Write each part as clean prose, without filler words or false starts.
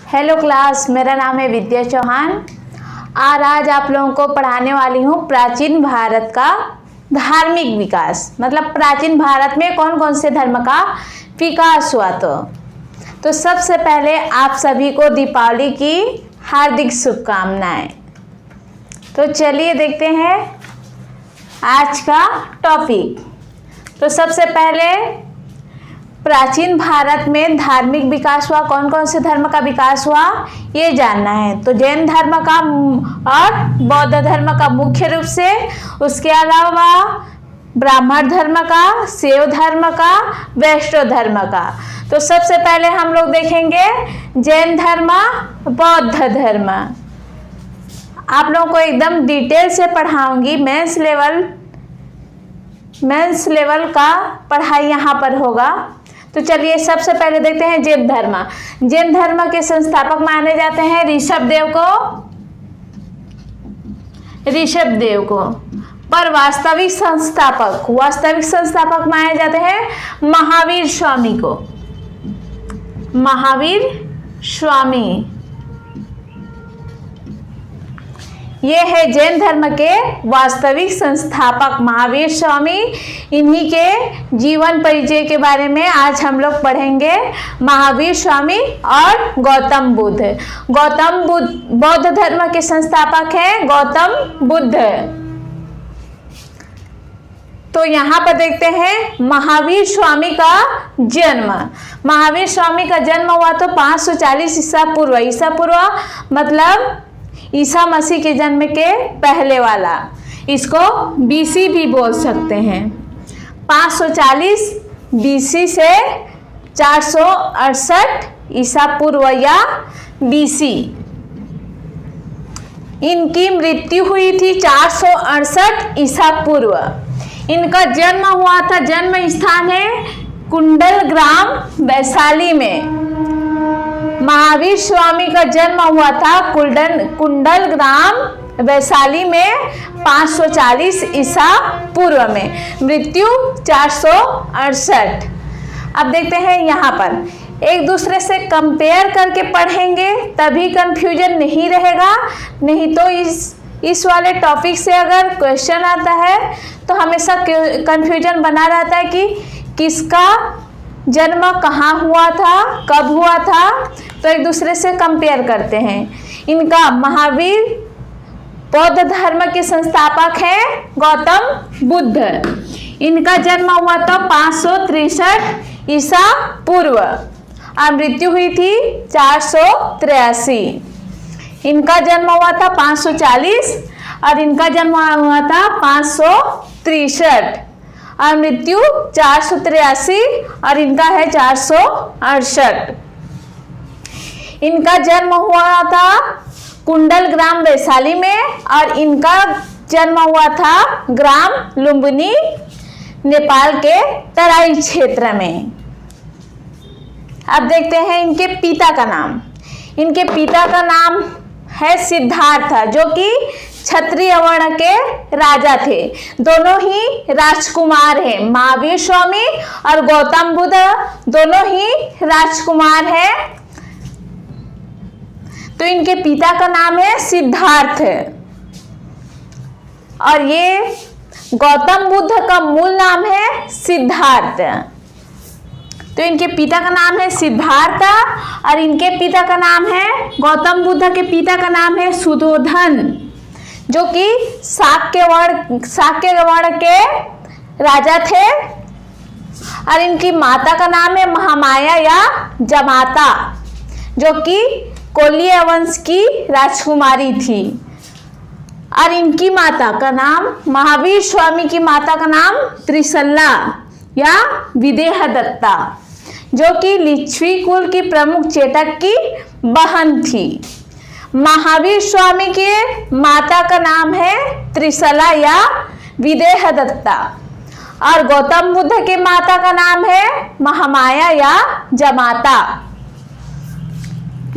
Hello class, मेरा नाम है विद्या चौहान और आज आप लोगों को पढ़ाने वाली हूँ प्राचीन भारत का धार्मिक विकास। मतलब प्राचीन भारत में कौन कौन से धर्म का विकास हुआ। तो सबसे पहले आप सभी को दीपावली की हार्दिक शुभकामनाएं। तो चलिए देखते हैं आज का टॉपिक। तो सबसे पहले प्राचीन भारत में धार्मिक विकास हुआ, कौन कौन से धर्म का विकास हुआ ये जानना है। तो जैन धर्म का और बौद्ध धर्म का मुख्य रूप से, उसके अलावा ब्राह्मण धर्म का, शैव धर्म का, वैष्णव धर्म का। तो सबसे पहले हम लोग देखेंगे जैन धर्म, बौद्ध धर्म। आप लोगों को एकदम डिटेल से पढ़ाऊंगी। मेंस लेवल का पढ़ाई यहाँ पर होगा। तो चलिए सबसे पहले देखते हैं जैन धर्म। जैन धर्म के संस्थापक माने जाते हैं ऋषभदेव को, पर वास्तविक संस्थापक माने जाते हैं महावीर स्वामी। ये है जैन धर्म के वास्तविक संस्थापक महावीर स्वामी। इन्हीं के जीवन परिचय के बारे में आज हम लोग पढ़ेंगे। महावीर स्वामी और गौतम बुद्ध। बौद्ध धर्म के संस्थापक हैं गौतम बुद्ध। तो यहाँ पर देखते हैं महावीर स्वामी का जन्म। महावीर स्वामी का जन्म हुआ तो 540 ईसा पूर्व मतलब ईसा मसीह के जन्म के पहले वाला। इसको बीसी भी बोल सकते हैं। 540 बीसी से 468 ईसा पूर्व या बीसी। इनकी मृत्यु हुई थी 468 ईसा पूर्व। इनका जन्म हुआ था, जन्म स्थान है कुंडल ग्राम वैशाली में। महावीर स्वामी का जन्म हुआ था कुंडल ग्राम वैशाली में 540 ईसा पूर्व में, मृत्यु 468। अब देखते हैं यहाँ पर एक दूसरे से कंपेयर करके पढ़ेंगे तभी कंफ्यूजन नहीं रहेगा। नहीं तो इस वाले टॉपिक से अगर क्वेश्चन आता है तो हमेशा कंफ्यूजन बना रहता है कि किसका जन्म कहाँ हुआ था, कब हुआ था। तो एक दूसरे से कंपेयर करते हैं। इनका महावीर बौद्ध धर्म के संस्थापक हैं गौतम बुद्ध। इनका जन्म हुआ था 563 ईसा पूर्व और मृत्यु हुई थी 483। इनका जन्म हुआ था 540 और इनका जन्म हुआ था 563 और मृत्यु 483 और इनका है 468। इनका जन्म हुआ था कुंडल ग्राम वैशाली में और इनका जन्म हुआ था ग्राम लुम्बिनी, नेपाल के तराई क्षेत्र में। अब देखते हैं इनके पिता का नाम। इनके पिता का नाम है सिद्धार्थ, जो कि क्षत्रिय वर्ण के राजा थे। दोनों ही राजकुमार हैं। महावीर स्वामी और गौतम बुद्ध दोनों ही राजकुमार हैं। तो इनके पिता का नाम है सिद्धार्थ और ये गौतम बुद्ध का मूल नाम है सिद्धार्थ। तो इनके पिता का नाम है सिद्धार्थ और इनके पिता का नाम है, गौतम बुद्ध के पिता का नाम है सुधोधन, जो कि शाक्य वर्ण के राजा थे। और इनकी माता का नाम है महामाया या जमाता, जो कि कोलिय वंश की राजकुमारी थी। और इनकी माता का नाम, महावीर स्वामी की माता का नाम त्रिशला या विदेह दत्ता, जो कि लिच्छवी कुल की प्रमुख चेटक की बहन थी। महावीर स्वामी के माता का नाम है त्रिशला या विदेह दत्ता और गौतम बुद्ध के माता का नाम है महामाया या जमाता।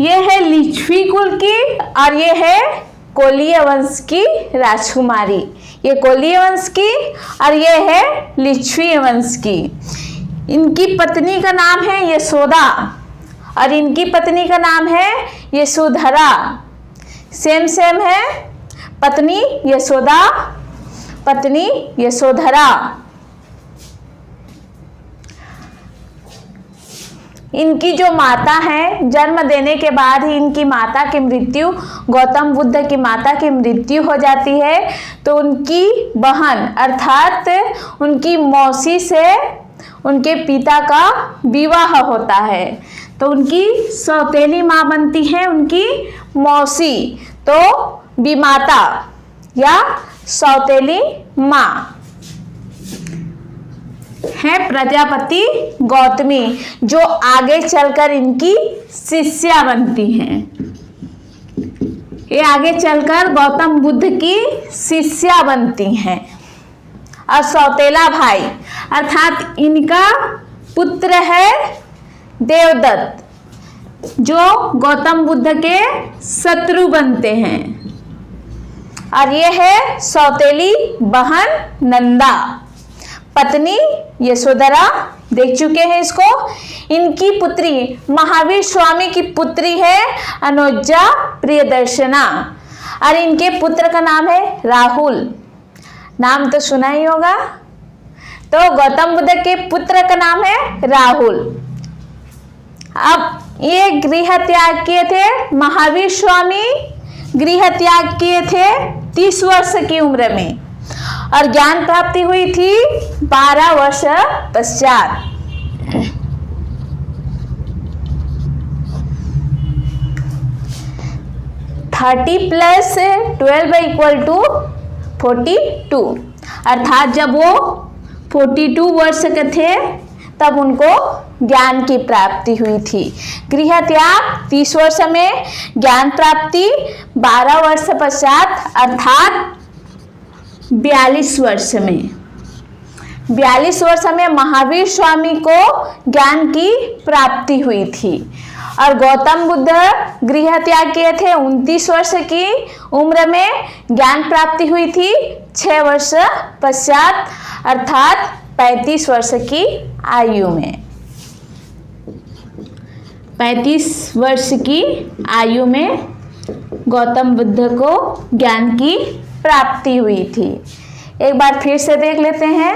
ये है लिच्छवी कुल की और ये है कोलिय वंश की राजकुमारी। ये कोलिय वंश की और ये है लिच्छवी वंश की। इनकी पत्नी का नाम है यशोदा और इनकी पत्नी का नाम है यशोधरा। सेम सेम है, पत्नी यशोदा, पत्नी यशोधरा। इनकी जो माता है, जन्म देने के बाद ही इनकी माता की मृत्यु, गौतम बुद्ध की माता की मृत्यु हो जाती है, तो उनकी बहन अर्थात उनकी मौसी से उनके पिता का विवाह होता है, तो उनकी सौतेली माँ बनती है उनकी मौसी, तो विमाता या सौतेली माँ है प्रजापति गौतमी, जो आगे चलकर इनकी शिष्या बनती हैं। ये आगे चलकर गौतम बुद्ध की शिष्या बनती हैं। और सौतेला भाई अर्थात इनका पुत्र है देवदत्त, जो गौतम बुद्ध के शत्रु बनते हैं। और ये है सौतेली बहन नंदा, पत्नी यशोधरा, देख चुके हैं इसको। इनकी पुत्री महावीर स्वामी की पुत्री है अनुजा प्रियदर्शना, और इनके पुत्र का नाम है राहुल। नाम तो सुना ही होगा। तो गौतम बुद्ध के पुत्र का नाम है राहुल। अब ये गृह त्याग किए थे, महावीर स्वामी गृह त्याग किए थे 30 वर्ष की उम्र में, और ज्ञान प्राप्ति हुई थी 12 वर्ष पश्चात। थर्टी प्लस 12 = 42, अर्थात जब वो 42 वर्ष के थे तब उनको ज्ञान की प्राप्ति हुई थी। गृह त्याग 30 वर्ष में, ज्ञान प्राप्ति 12 वर्ष पश्चात अर्थात 42 वर्ष में। 42 वर्ष में महावीर स्वामी को ज्ञान की प्राप्ति हुई थी, और गौतम बुद्ध गृह त्याग किए थे 29 वर्ष की उम्र में, ज्ञान प्राप्ति हुई थी 6 वर्ष पश्चात अर्थात 35 वर्ष की आयु में। 35 वर्ष की आयु में गौतम बुद्ध को ज्ञान की प्राप्ति हुई थी। एक बार फिर से देख लेते हैं,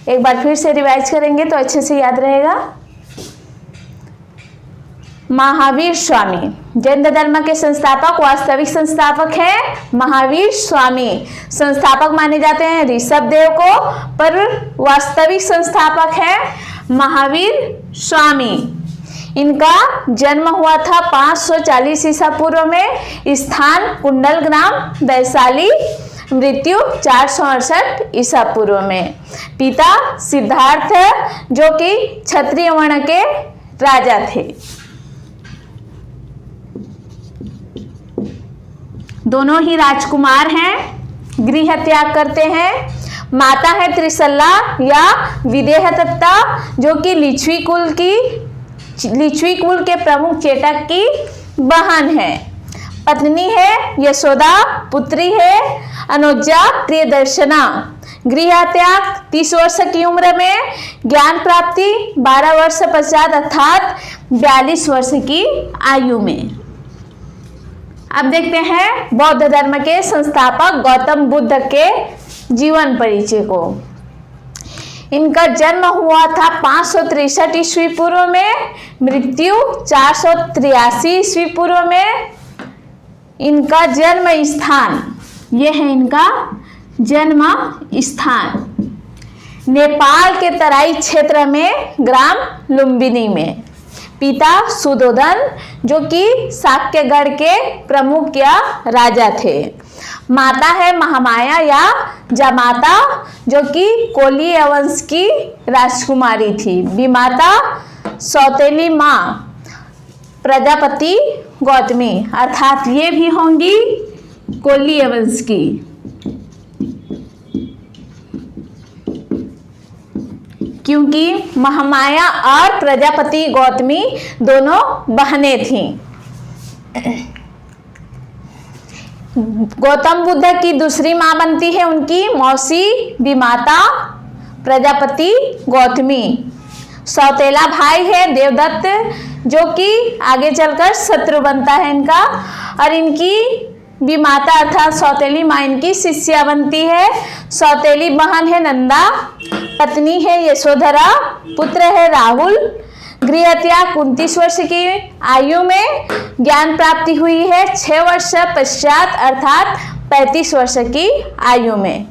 एक बार फिर से रिवाइज करेंगे तो अच्छे से याद रहेगा। महावीर स्वामी जैन धर्म के संस्थापक, वास्तविक संस्थापक है महावीर स्वामी। संस्थापक माने जाते हैं ऋषभ देव को, पर वास्तविक संस्थापक है महावीर स्वामी। इनका जन्म हुआ था 540 ईसा पूर्व में, स्थान कुंडल ग्राम वैशाली, मृत्यु 468 ईसा पूर्व में। पिता सिद्धार्थ जो कि क्षत्रिय वर्ण के राजा थे। दोनों ही राजकुमार हैं, गृह त्याग करते हैं। माता है त्रिशला या विदेहदत्ता जो कि लिच्छवी कुल के प्रमुख चेटक की बहन है। पत्नी है यशोदा, पुत्री है अनुजा प्रियदर्शना। गृह त्याग 30 वर्ष की उम्र में, ज्ञान प्राप्ति 12 वर्ष पश्चात अर्थात 42 वर्ष की आयु में। अब देखते हैं बौद्ध धर्म के संस्थापक गौतम बुद्ध के जीवन परिचय को। इनका जन्म हुआ था 563 ईस्वी पूर्व में, मृत्यु 483 ईस्वी पूर्व में। इनका जन्म स्थान, यह है इनका जन्म स्थान, नेपाल के तराई क्षेत्र में ग्राम लुम्बिनी में। पिता सुधोधन जो कि शाक्यगढ़ के प्रमुख या राजा थे। माता है महामाया या जामाता जो कि कोलीय वंश की राजकुमारी थी। विमाता सौतेली माँ प्रजापति गौतमी, अर्थात ये भी होंगी कोलीय वंश की। क्योंकि महामाया और प्रजापति गौतमी दोनों बहनें थीं। गौतम बुद्ध की दूसरी मां बनती है उनकी मौसी विमाता प्रजापति गौतमी। सौतेला भाई है देवदत्त जो कि आगे चलकर शत्रु बनता है इनका। और इनकी भी माता अर्थात सौतेली माँ इनकी शिष्या बनती है। सौतेली बहन है नंदा, पत्नी है यशोधरा, पुत्र है राहुल। गृह त्याग 29 वर्ष की आयु में ज्ञान प्राप्ति हुई है 6 वर्ष पश्चात अर्थात 35 वर्ष की आयु में।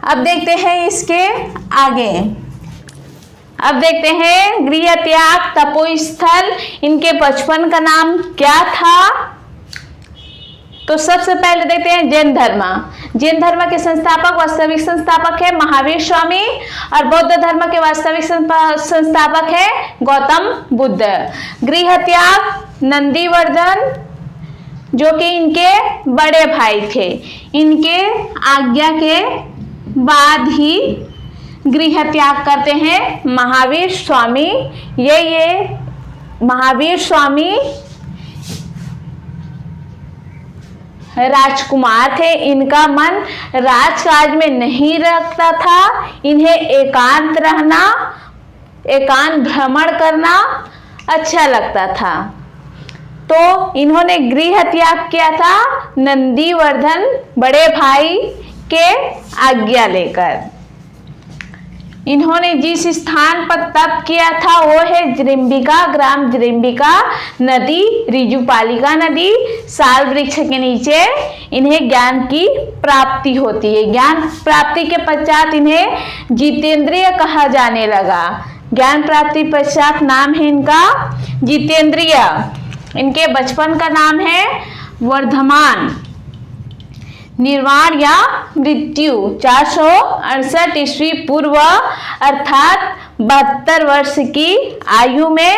अब देखते हैं इसके आगे। अब देखते हैं गृह त्याग तपोस्थल, इनके बचपन का नाम क्या था। तो सबसे पहले देखते हैं जैन धर्म। जैन धर्म के संस्थापक वास्तविक संस्थापक है महावीर स्वामी और बौद्ध धर्म के वास्तविक संस्थापक है गौतम बुद्ध। गृह त्याग नंदीवर्धन जो कि इनके बड़े भाई थे, इनके आज्ञा के बाद ही गृह त्याग करते हैं महावीर स्वामी। ये महावीर स्वामी राजकुमार थे, इनका मन राजकाज में नहीं रखता था, इन्हें एकांत रहना, एकांत भ्रमण करना अच्छा लगता था। तो इन्होंने गृह त्याग किया था नंदीवर्धन बड़े भाई के आज्ञा लेकर। इन्होंने जिस स्थान पर तप किया था वो है जृंबिका, ग्राम जृंबिका, नदी ऋजुपालिका नदी, साल वृक्ष के नीचे इन्हें ज्ञान की प्राप्ति होती है। ज्ञान प्राप्ति के पश्चात इन्हें जितेंद्रिय कहा जाने लगा। ज्ञान प्राप्ति पश्चात नाम है इनका जितेंद्रिय। इनके बचपन का नाम है वर्धमान। निर्वाण या मृत्यु 468 ईस्वी पूर्व अर्थात 72 वर्ष की आयु में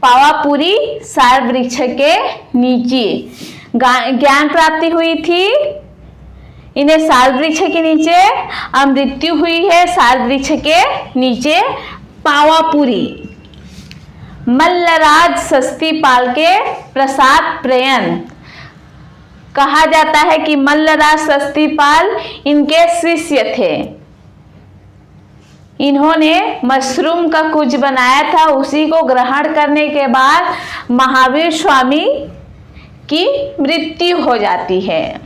पावापुरी साल वृक्ष के नीचे ज्ञान प्राप्ति हुई थी। इन्हें साल वृक्ष के नीचे मृत्यु हुई है साल वृक्ष के नीचे पावापुरी। मल्लराज सस्तीपाल के प्रसाद प्रयन कहा जाता है कि मल्लराज सस्तीपाल इनके शिष्य थे। इन्होंने मशरूम का कुछ बनाया था, उसी को ग्रहण करने के बाद महावीर स्वामी की मृत्यु हो जाती है।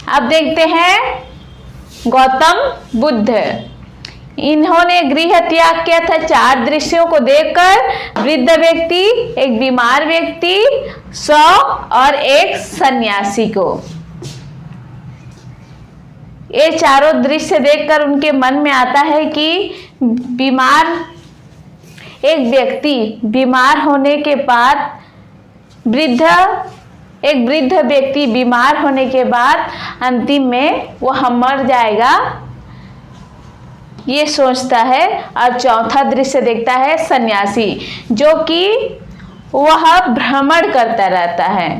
अब देखते हैं गौतम बुद्ध। इन्होंने गृह त्याग किया था 4 दृश्यों को देखकर, वृद्ध व्यक्ति, एक बीमार व्यक्ति, 100 और एक सन्यासी को। ये चारों दृश्य देखकर उनके मन में आता है कि एक व्यक्ति बीमार होने के बाद एक वृद्ध व्यक्ति बीमार होने के बाद अंतिम में वह मर जाएगा, ये सोचता है। और चौथा दृश्य देखता है सन्यासी, जो कि वह भ्रमण करता रहता है।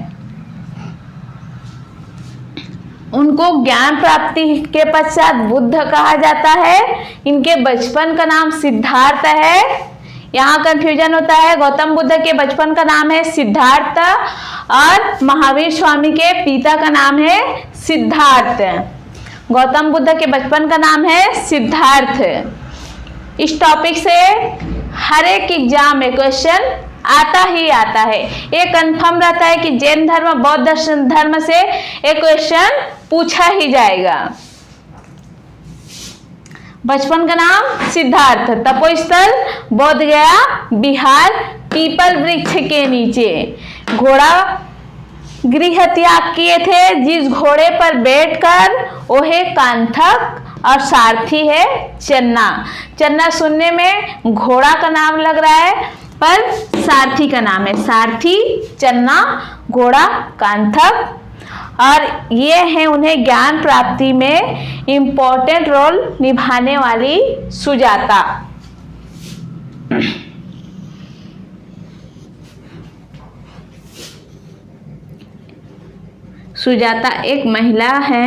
उनको ज्ञान प्राप्ति के पश्चात बुद्ध कहा जाता है। इनके बचपन का नाम सिद्धार्थ है। यहाँ कंफ्यूजन होता है, गौतम बुद्ध के बचपन का नाम है सिद्धार्थ और महावीर स्वामी के पिता का नाम है सिद्धार्थ। गौतम बुद्ध के बचपन का नाम है सिद्धार्थ। इस टॉपिक से हर एक एग्जाम में क्वेश्चन आता ही आता है। ये कंफर्म रहता है कि जैन धर्म बौद्ध धर्म से एक क्वेश्चन पूछा ही जाएगा। बचपन का नाम सिद्धार्थ। तपोस्थल बोध गया बिहार, पीपल वृक्ष के नीचे। घोड़ा गृह त्याग किए थे, जिस घोड़े पर बैठकर वो है कांथक और सारथी है चन्ना। चन्ना सुनने में घोड़ा का नाम लग रहा है पर सारथी का नाम है। सारथी, चन्ना, घोड़ा, कांथक। और ये हैं उन्हें ज्ञान प्राप्ति में इम्पोर्टेंट रोल निभाने वाली सुजाता। सुजाता एक महिला है।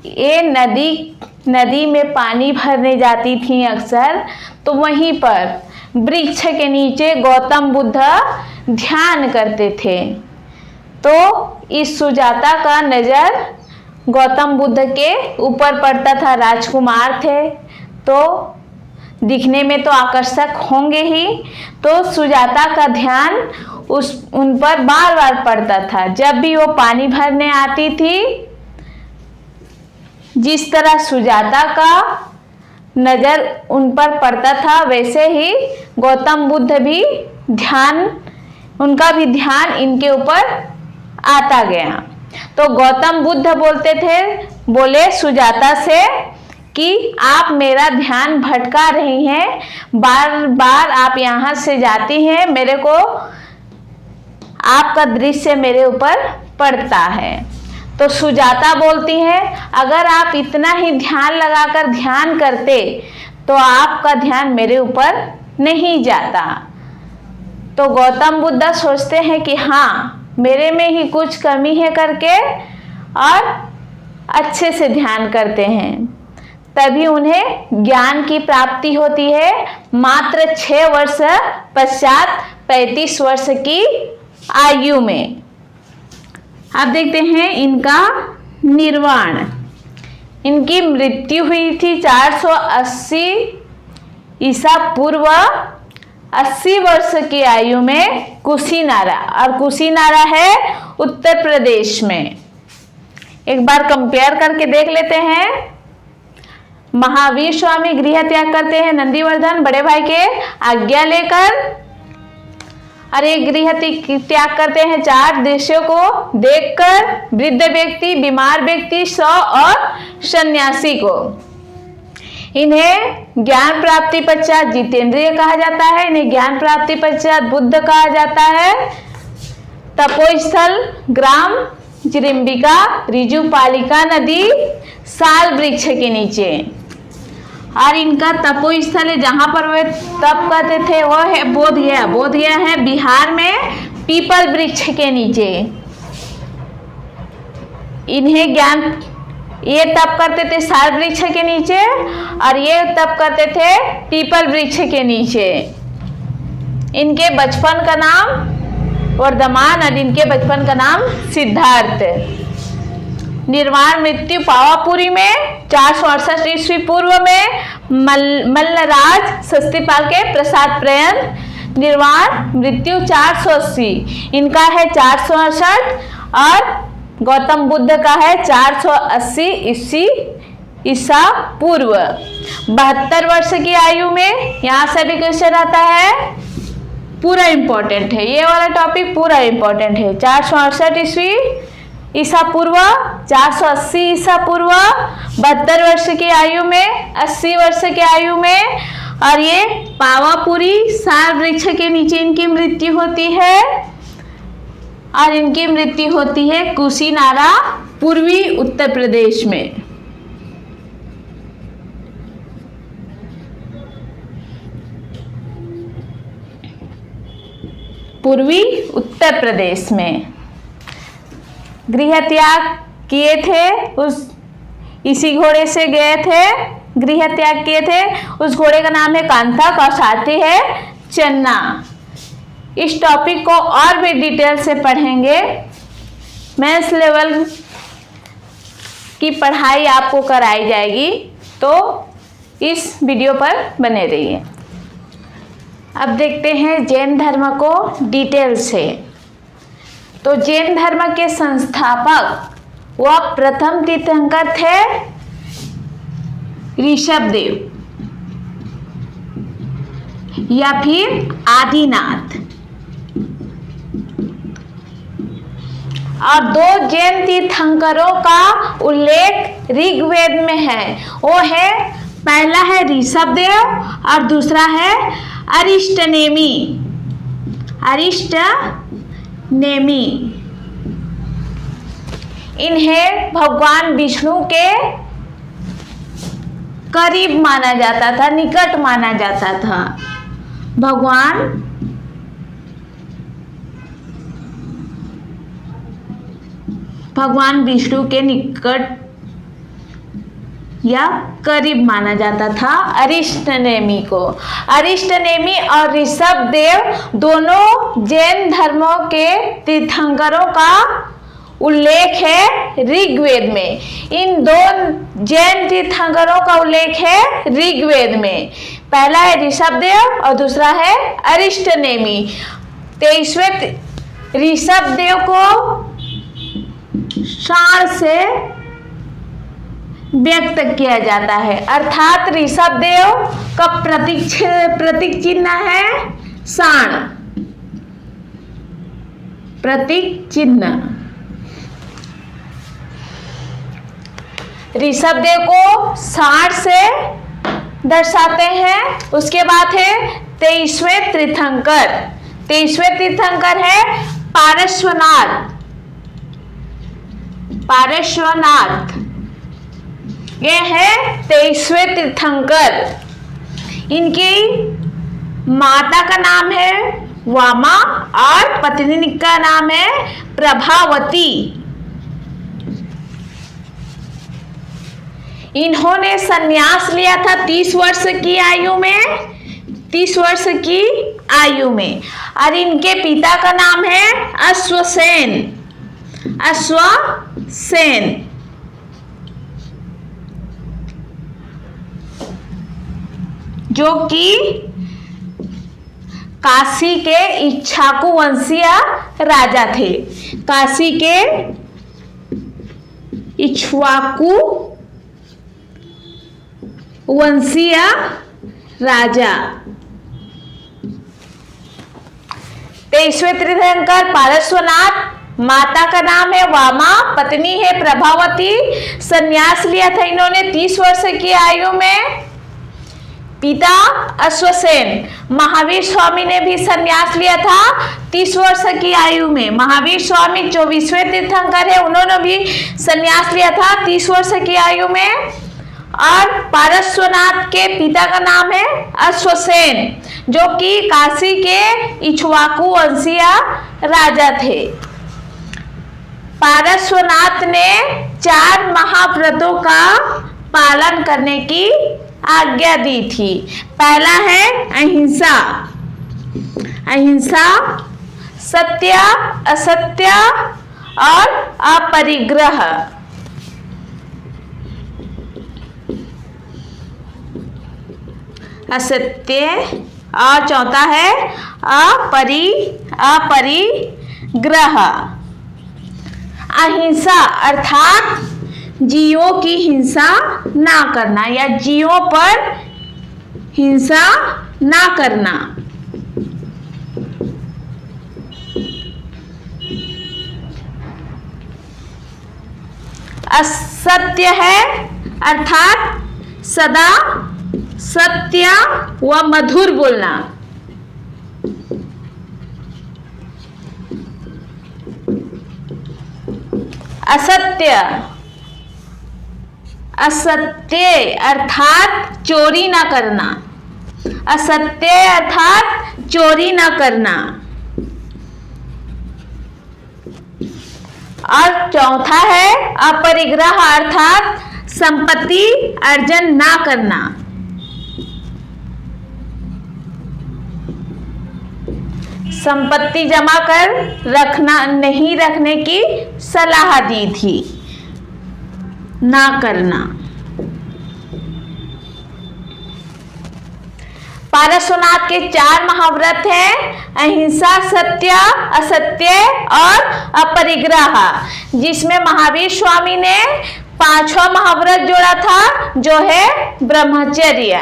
ये नदी में पानी भरने जाती थी अक्सर, तो वहीं पर वृक्ष के नीचे गौतम बुद्ध ध्यान करते थे। तो इस सुजाता का नजर गौतम बुद्ध के ऊपर पड़ता था। राजकुमार थे तो दिखने में तो आकर्षक होंगे ही, तो सुजाता का ध्यान उन पर बार बार पड़ता था। जब भी वो पानी भरने आती थी, जिस तरह सुजाता का नजर उन पर पड़ता था, वैसे ही गौतम बुद्ध भी उनका भी ध्यान इनके ऊपर आता गया। तो गौतम बुद्ध बोले सुजाता से कि आप मेरा ध्यान भटका रही हैं, बार बार आप यहाँ से जाती हैं, मेरे को आपका दृश्य मेरे ऊपर पड़ता है। तो सुजाता बोलती है, अगर आप इतना ही ध्यान लगाकर ध्यान करते तो आपका ध्यान मेरे ऊपर नहीं जाता। तो गौतम बुद्ध सोचते हैं कि हाँ, मेरे में ही कुछ कमी है करके, और अच्छे से ध्यान करते हैं। तभी उन्हें ज्ञान की प्राप्ति होती है। मात्र 6 वर्ष पश्चात 35 वर्ष की आयु में। अब देखते हैं इनका निर्वाण। इनकी मृत्यु हुई थी 480 ईसा पूर्व 80 वर्ष की आयु में कुशीनारा, और कुशीनारा है उत्तर प्रदेश में। एक बार कंपेयर करके देख लेते हैं। महावीर स्वामी गृह त्याग करते हैं नंदीवर्धन बड़े भाई के आज्ञा लेकर, और एक गृह त्याग करते हैं 4 दृश्यों को देखकर, वृद्ध व्यक्ति, बीमार व्यक्ति, शव और सन्यासी को। इन्हें ज्ञान प्राप्ति पश्चात जितेंद्रिय कहा जाता है, इन्हें ज्ञान प्राप्ति पश्चात बुद्ध कहा जाता है। तपोस्थल ग्राम जिरिम्बिका, ऋजुपालिका नदी, साल वृक्ष के नीचे। और इनका तपोस्थल है जहां पर वे तप करते थे, वो है बोधगया। बोधगया है बिहार में, पीपल वृक्ष के नीचे। इन्हें ये तप करते थे साल वृक्ष के नीचे, और ये तप करते थे पीपल वृक्ष के नीचे। इनके बचपन का नाम वर्धमान, और इनके बचपन का नाम सिद्धार्थ। निर्वाण मृत्यु पावापुरी में 468 ईस्वी पूर्व में मल्लराज सस्तीपाल के प्रसाद पर्यंत। निर्वाण मृत्यु 480, इनका है 468, और गौतम बुद्ध का है 480 ईसा पूर्व 72 वर्ष की आयु में। यहाँ से भी क्वेश्चन आता है, पूरा इंपॉर्टेंट है ये वाला टॉपिक, पूरा इंपॉर्टेंट है। 468 ईस्वी ईसा पूर्व, 480 ईसा पूर्व, 72 वर्ष की आयु में, 80 वर्ष की आयु में, और ये पावापुरी साल वृक्ष के नीचे इनकी मृत्यु होती है। और इनकी मृत्यु होती है कुशीनारा, पूर्वी उत्तर प्रदेश में। पूर्वी उत्तर प्रदेश में गृह त्याग किए थे, इसी घोड़े से गए थे, गृह त्याग किए थे। उस घोड़े का नाम है कांथक और साथी है चन्ना। इस टॉपिक को और भी डिटेल से पढ़ेंगे। मेंस लेवल की पढ़ाई आपको कराई जाएगी, तो इस वीडियो पर बने रहिए। अब देखते हैं जैन धर्म को डिटेल से। तो जैन धर्म के संस्थापक व प्रथम तीर्थंकर थे ऋषभदेव या फिर आदिनाथ। और 2 जैन तीर्थंकरों का उल्लेख ऋग्वेद में है। वो है, पहला है ऋषभदेव और दूसरा है अरिष्टनेमी। इन्हें भगवान विष्णु के करीब माना जाता था, निकट माना जाता था। भगवान विष्णु के निकट या करीब माना जाता था अरिष्टनेमी को। अरिष्टनेमी और ऋषभदेव दोनों जैन धर्मों के तीर्थंकरों का उल्लेख है ऋग्वेद में। इन 2 जैन तीर्थंकरों का उल्लेख है ऋग्वेद में। पहला है ऋषभदेव और दूसरा है अरिष्टनेमी। 23वें ऋषभदेव को षाण से व्यक्त किया जाता है, अर्थात ऋषभदेव का प्रतीक चिन्ह है षाण, प्रतीक चिन्ह। ऋषभदेव को षाण से दर्शाते हैं। उसके बाद है 23वें तीर्थंकर। 23वें तीर्थंकर है पार्श्वनाथ। पार्श्वनाथ ये है 23वें तीर्थंकर। इनकी माता का नाम है वामा और पत्नी का नाम है प्रभावती। इन्होंने संन्यास लिया था 30 वर्ष की आयु में, 30 वर्ष की आयु में। और इनके पिता का नाम है अश्वसेन। अश्वसेन जो कि काशी के इक्ष्वाकु वंशीय राजा थे। काशी के इक्ष्वाकु वंशीय राजा। 23वें तीर्थंकर पार्श्वनाथ, माता का नाम है वामा, पत्नी है प्रभावती। संन्यास लिया था इन्होंने 30 वर्ष की आयु में। पिता अश्वसेन। महावीर स्वामी ने भी संन्यास लिया था 30 वर्ष की आयु में। महावीर स्वामी 24वें तीर्थंकर है, उन्होंने भी संन्यास लिया था 30 वर्ष की आयु में। और पार्श्वनाथ के पिता का नाम है अश्वसेन जो कि काशी के इक्ष्वाकु वंशीय राजा थे। पार्श्वनाथ ने 4 महाव्रतों का पालन करने की आज्ञा दी थी। पहला है अहिंसा। अहिंसा, सत्य, असत्य और अपरिग्रह। असत्य। और चौथा है अपरिग्रह। अहिंसा अर्थात जीवों की हिंसा ना करना या जीवों पर हिंसा ना करना। असत्य है अर्थात सदा सत्य व मधुर बोलना। असत्य, असत्य अर्थात चोरी ना करना। असत्य अर्थात चोरी ना करना। और चौथा है अपरिग्रह अर्थात संपत्ति अर्जन ना करना। संपत्ति जमा कर रखना नहीं रखने की सलाह दी थी, ना करना। पार्श्वनाथ के 4 महाव्रत हैं, अहिंसा, सत्य, असत्य और अपरिग्रह, जिसमें महावीर स्वामी ने 5वां महाव्रत जोड़ा था जो है ब्रह्मचर्य।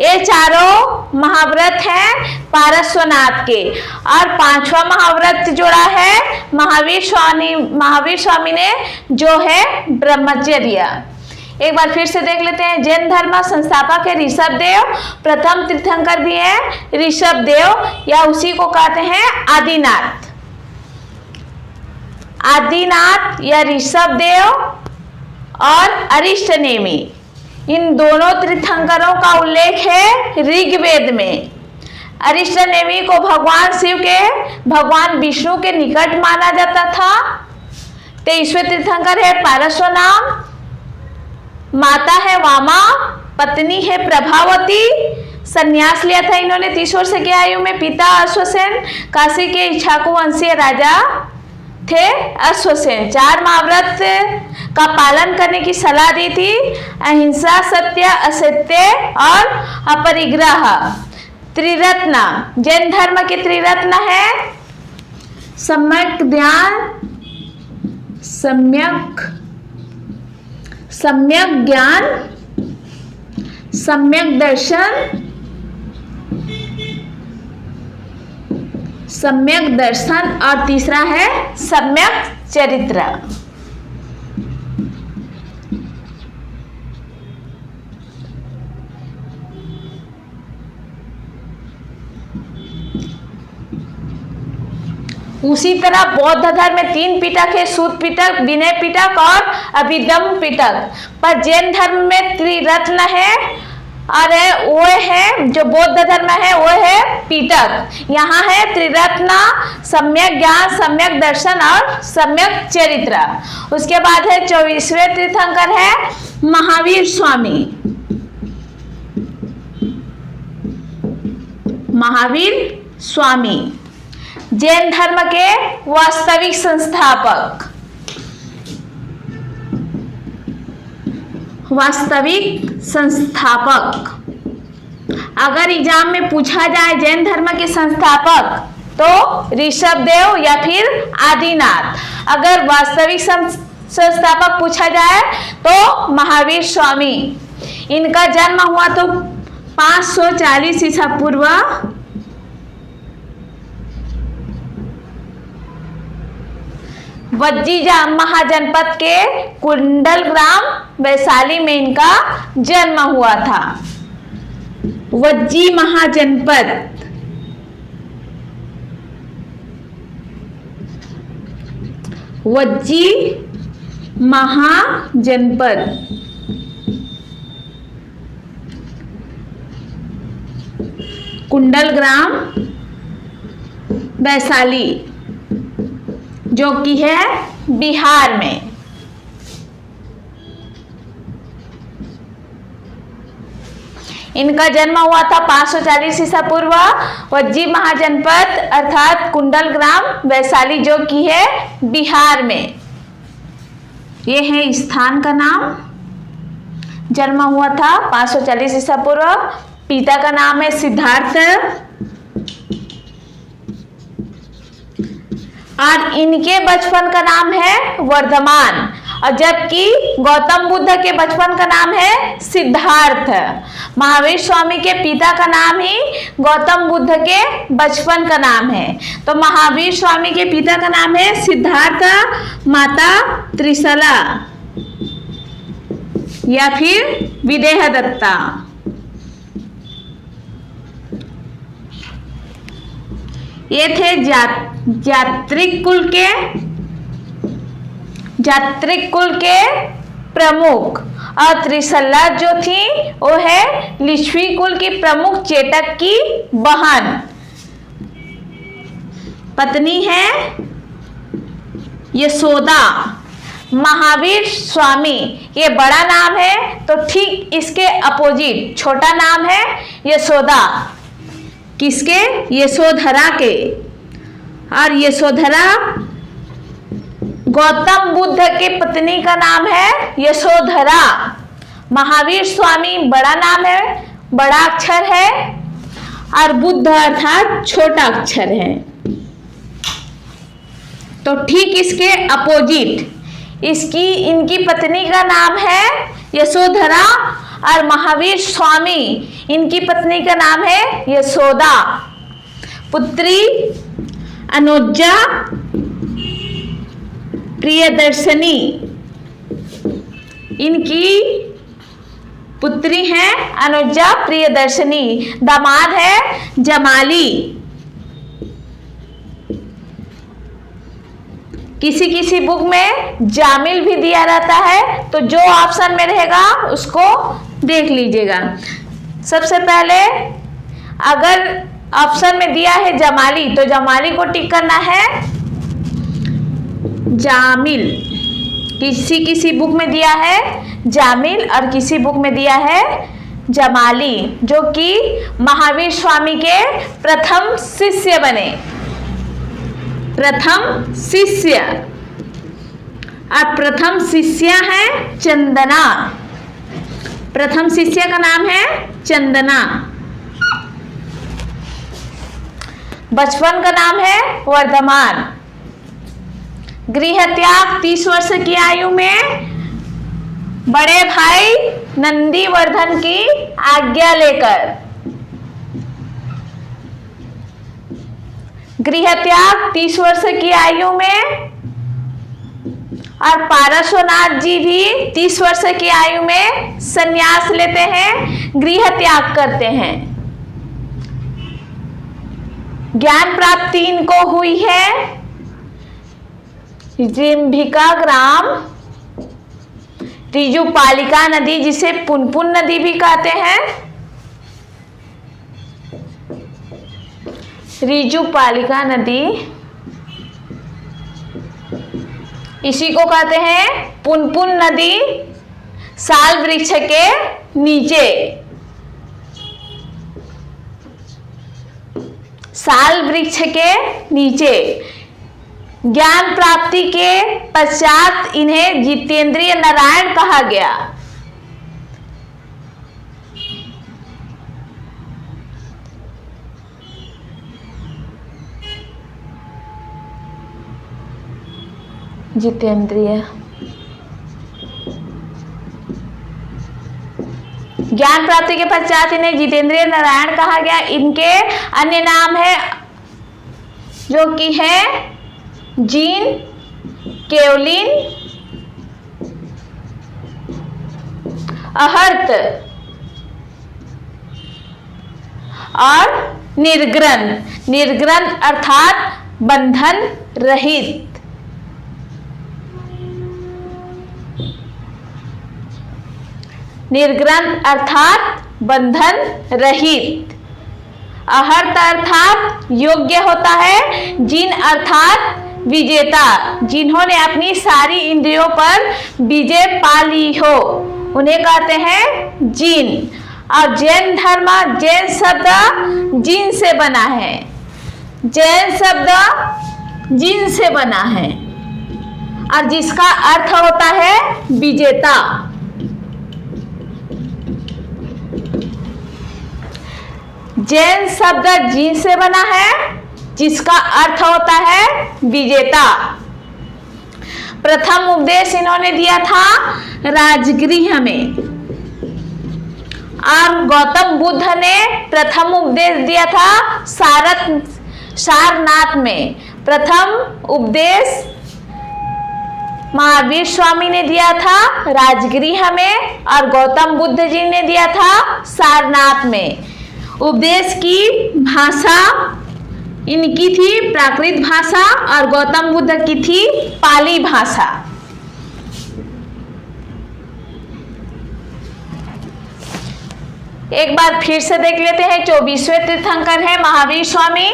ये चारों महाव्रत हैं पार्श्वनाथ के। और 5वां महाव्रत जोड़ा है महावीर स्वामी ने जो है ब्रह्मचर्य। एक बार फिर से देख लेते हैं। जैन धर्म संस्थापक है ऋषभदेव, प्रथम तीर्थंकर भी है ऋषभदेव या उसी को कहते हैं आदिनाथ। आदिनाथ या ऋषभदेव और अरिष्टनेमी, इन दोनों तीर्थंकरों का उल्लेख है ऋग्वेद में। अरिष्टनेमी को भगवान शिव के भगवान विष्णु के निकट माना जाता था। 23वें तीर्थंकर है पार्श्वनाथ, माता है वामा, पत्नी है प्रभावती। संन्यास लिया था इन्होंने 30 वर्ष की आयु में। पिता अश्वसेन काशी के इक्ष्वाकु वंशीय राजा थे अश्वसेन। 4 महाव्रत का पालन करने की सलाह दी थी। अहिंसा, सत्य, असत्य और अपरिग्रह। त्रिरत्न, जैन धर्म के त्रिरत्न है सम्यक ध्यान, सम्यक ज्ञान, सम्यक दर्शन और तीसरा है सम्यक चरित्र। उसी तरह बौद्ध धर्म में 3 पिटक है, सूत पिटक, विनय पिटक और अभिधम्म पिटक। पर जैन धर्म में त्रिरत्न है और वो है जो बौद्ध धर्म है वो है पिटक। यहाँ है त्रिरत्न, सम्यक ज्ञान, सम्यक दर्शन और सम्यक चरित्र। उसके बाद है 24वें तीर्थंकर है महावीर स्वामी। महावीर स्वामी जैन धर्म के वास्तविक संस्थापक। अगर एग्जाम में पूछा जाए जैन धर्म के संस्थापक तो ऋषभदेव या फिर आदिनाथ। अगर वास्तविक संस्थापक पूछा जाए तो महावीर स्वामी। इनका जन्म हुआ तो 540 ईसा पूर्व वज्जी महाजनपद के कुंडल ग्राम वैशाली में इनका जन्म हुआ था। वज्जी महाजनपद, वज्जी महाजनपद कुंडल ग्राम वैशाली जो कि है बिहार में। इनका जन्म हुआ था 540 ईसा पूर्व वज्जी महाजनपद अर्थात कुंडल ग्राम वैशाली जो कि है बिहार में। ये है स्थान का नाम। जन्म हुआ था 540 ईसा पूर्व। पिता का नाम है सिद्धार्थ और इनके बचपन का नाम है वर्धमान और जबकि गौतम बुद्ध के बचपन का नाम है सिद्धार्थ। महावीर स्वामी के पिता का नाम ही गौतम बुद्ध के बचपन का नाम है। तो महावीर स्वामी के पिता का नाम है सिद्धार्थ, माता त्रिशला या फिर विदेह दत्ता। ये थे जात्रिक कुल के प्रमुख और त्रिशला जो थी वो है लिच्छवी कुल की प्रमुख चेटक की बहन। पत्नी है यशोदा। महावीर स्वामी ये बड़ा नाम है तो ठीक इसके अपोजिट छोटा नाम है यशोदा। किसके? यशोधरा के। और यशोधरा गौतम बुद्ध के पत्नी का नाम है यशोधरा। महावीर स्वामी बड़ा नाम है, बड़ा अक्षर है और बुद्ध अर्थात छोटा अक्षर है। तो ठीक इसके अपोजिट इनकी पत्नी का नाम है यशोधरा और महावीर स्वामी इनकी पत्नी का नाम है यशोदा। पुत्री अनुजा प्रियदर्शनी इनकी पुत्री है अनुजा प्रियदर्शनी। दामाद है जमाली। किसी किसी बुक में जामिल भी दिया रहता है तो जो ऑप्शन में रहेगा उसको देख लीजिएगा। सबसे पहले अगर ऑप्शन में दिया है जमाली तो जमाली को टिक करना है जामिल। किसी किसी बुक में दिया है जामिल और किसी बुक में दिया है जमाली जो कि महावीर स्वामी के प्रथम शिष्य बने। प्रथम शिष्य, और प्रथम शिष्या है चंदना। प्रथम शिष्य का नाम है चंदना। बचपन का नाम है वर्धमान। गृह त्याग 30 वर्ष की आयु में बड़े भाई नंदीवर्धन की आज्ञा लेकर। गृह त्याग 30 वर्ष की आयु में, और पार्श्वनाथ जी भी 30 वर्ष की आयु में संन्यास लेते हैं, गृह त्याग करते हैं। ज्ञान प्राप्ति इनको हुई है जिम्भिका ग्राम, ऋजुपालिका नदी, जिसे पुनपुन नदी भी कहते हैं। ऋजुपालिका नदी, इसी को कहते हैं पुनपुन नदी। साल वृक्ष के नीचे, साल वृक्ष के नीचे ज्ञान प्राप्ति के पश्चात इन्हें जितेंद्रिय नारायण कहा गया। जितेंद्रिय, ज्ञान प्राप्ति के पश्चात इन्हें जितेंद्रिय नारायण कहा गया। इनके अन्य नाम है जो कि है जीन, केवलिन, अहर्त और निर्ग्रंथ। निर्ग्रंथ अर्थात बंधन रहित। निर्ग्रंथ अर्थात बंधन रहित। अहर्त अर्थात योग्य होता है। जिन अर्थात विजेता, जिन्होंने अपनी सारी इंद्रियों पर विजय पा ली हो, उन्हें कहते हैं जिन। और जैन धर्म, जैन शब्द जिन से बना है। जैन शब्द जिन से बना है और जिसका अर्थ होता है विजेता। जैन शब्द जिन से बना है, जिसका अर्थ होता है विजेता। प्रथम उपदेश इन्होंने दिया था राजगृह में, और गौतम बुद्ध ने प्रथम उपदेश दिया था सारनाथ में। प्रथम उपदेश महावीर स्वामी ने दिया था राजगृह में, और गौतम बुद्ध जी ने दिया था सारनाथ में। उपदेश की भाषा इनकी थी प्राकृत भाषा, और गौतम बुद्ध की थी पाली भाषा। एक बार फिर से देख लेते हैं। 24वें तीर्थंकर है महावीर स्वामी।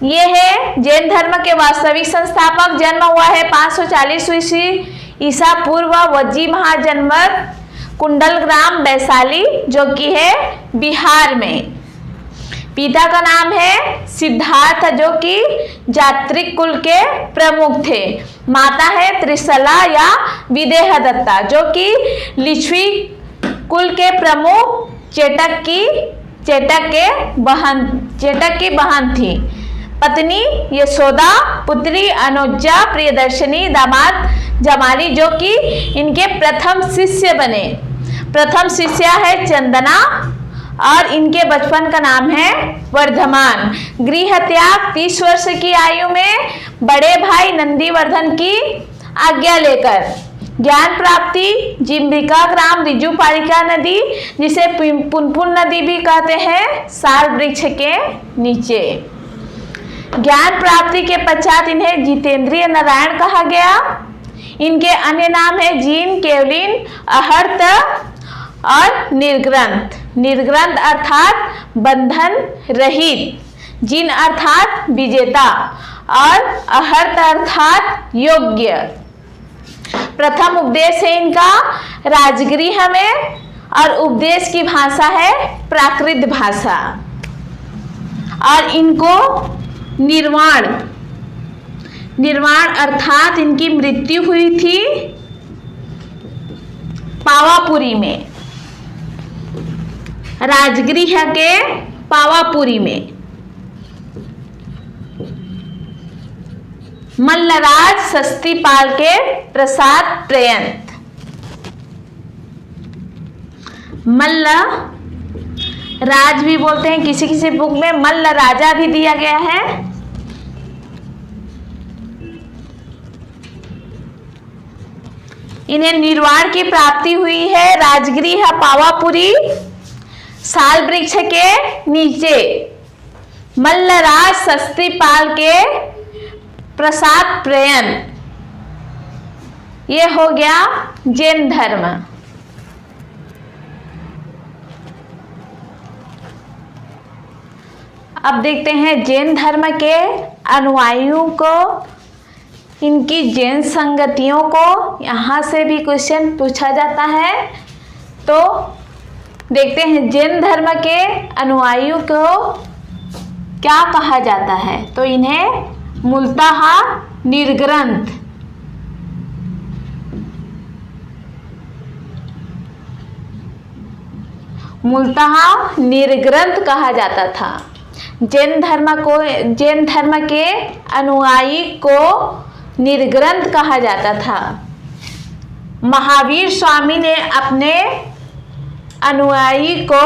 ये है जैन धर्म के वास्तविक संस्थापक। जन्म हुआ है 540 ईसा पूर्व वज्जी महाजनवत कुंडल ग्राम वैशाली, जो कि है बिहार में। पिता का नाम है सिद्धार्थ, जो कि जात्रिक कुल के प्रमुख थे। माता है त्रिशला या विदेह दत्ता, जो कि लिच्छवी कुल के प्रमुख चेटक की बहन थी। पत्नी यशोदा, पुत्री अनुजा, प्रियदर्शनी, दामाद जमाली, जो कि इनके प्रथम शिष्य बने। प्रथम शिष्या है चंदना, और इनके बचपन का नाम है वर्धमान। गृह त्याग 30 वर्ष की आयु में बड़े भाई नंदीवर्धन की आज्ञा लेकर। ज्ञान प्राप्ति जिम्भिका ग्राम, ऋजुपालिका नदी, जिसे पुनपुन नदी भी कहते हैं, साल वृक्ष के नीचे। ज्ञान प्राप्ति के पश्चात इन्हें जितेंद्रिय नारायण कहा गया। इनके अन्य नाम है जीन, केवलिन, अहर्त और निर्ग्रंथ। निर्ग्रंथ अर्थात बंधन रहित, जिन अर्थात विजेता, और अहर्त अर्थात योग्य। प्रथम उपदेश है इनका राजगृह में, और उपदेश की भाषा है प्राकृत भाषा। और इनको निर्वाण निर्वाण अर्थात इनकी मृत्यु हुई थी पावापुरी में, राजगृह के पावापुरी में। मल्लराज सस्तीपाल के प्रसाद पर्यंत। मल्ल राज भी बोलते हैं, किसी किसी बुक में मल्ल राजा भी दिया गया है। इन्हें निर्वाण की प्राप्ति हुई है राजगृह पावापुरी साल वृक्ष के नीचे मल्लराज सस्तीपाल के प्रसाद पर्यंत। ये हो गया जैन धर्म। अब देखते हैं जैन धर्म के अनुयायियों को, इनकी जैन संगतियों को। यहाँ से भी क्वेश्चन पूछा जाता है। तो देखते हैं जैन धर्म के अनुयायियों को क्या कहा जाता है। तो इन्हें मूलतः निर्ग्रंथ, निर्ग्रंथ कहा जाता था। जैन धर्म के अनुयायी को निर्ग्रंथ कहा जाता था। महावीर स्वामी ने अपने अनुयायी को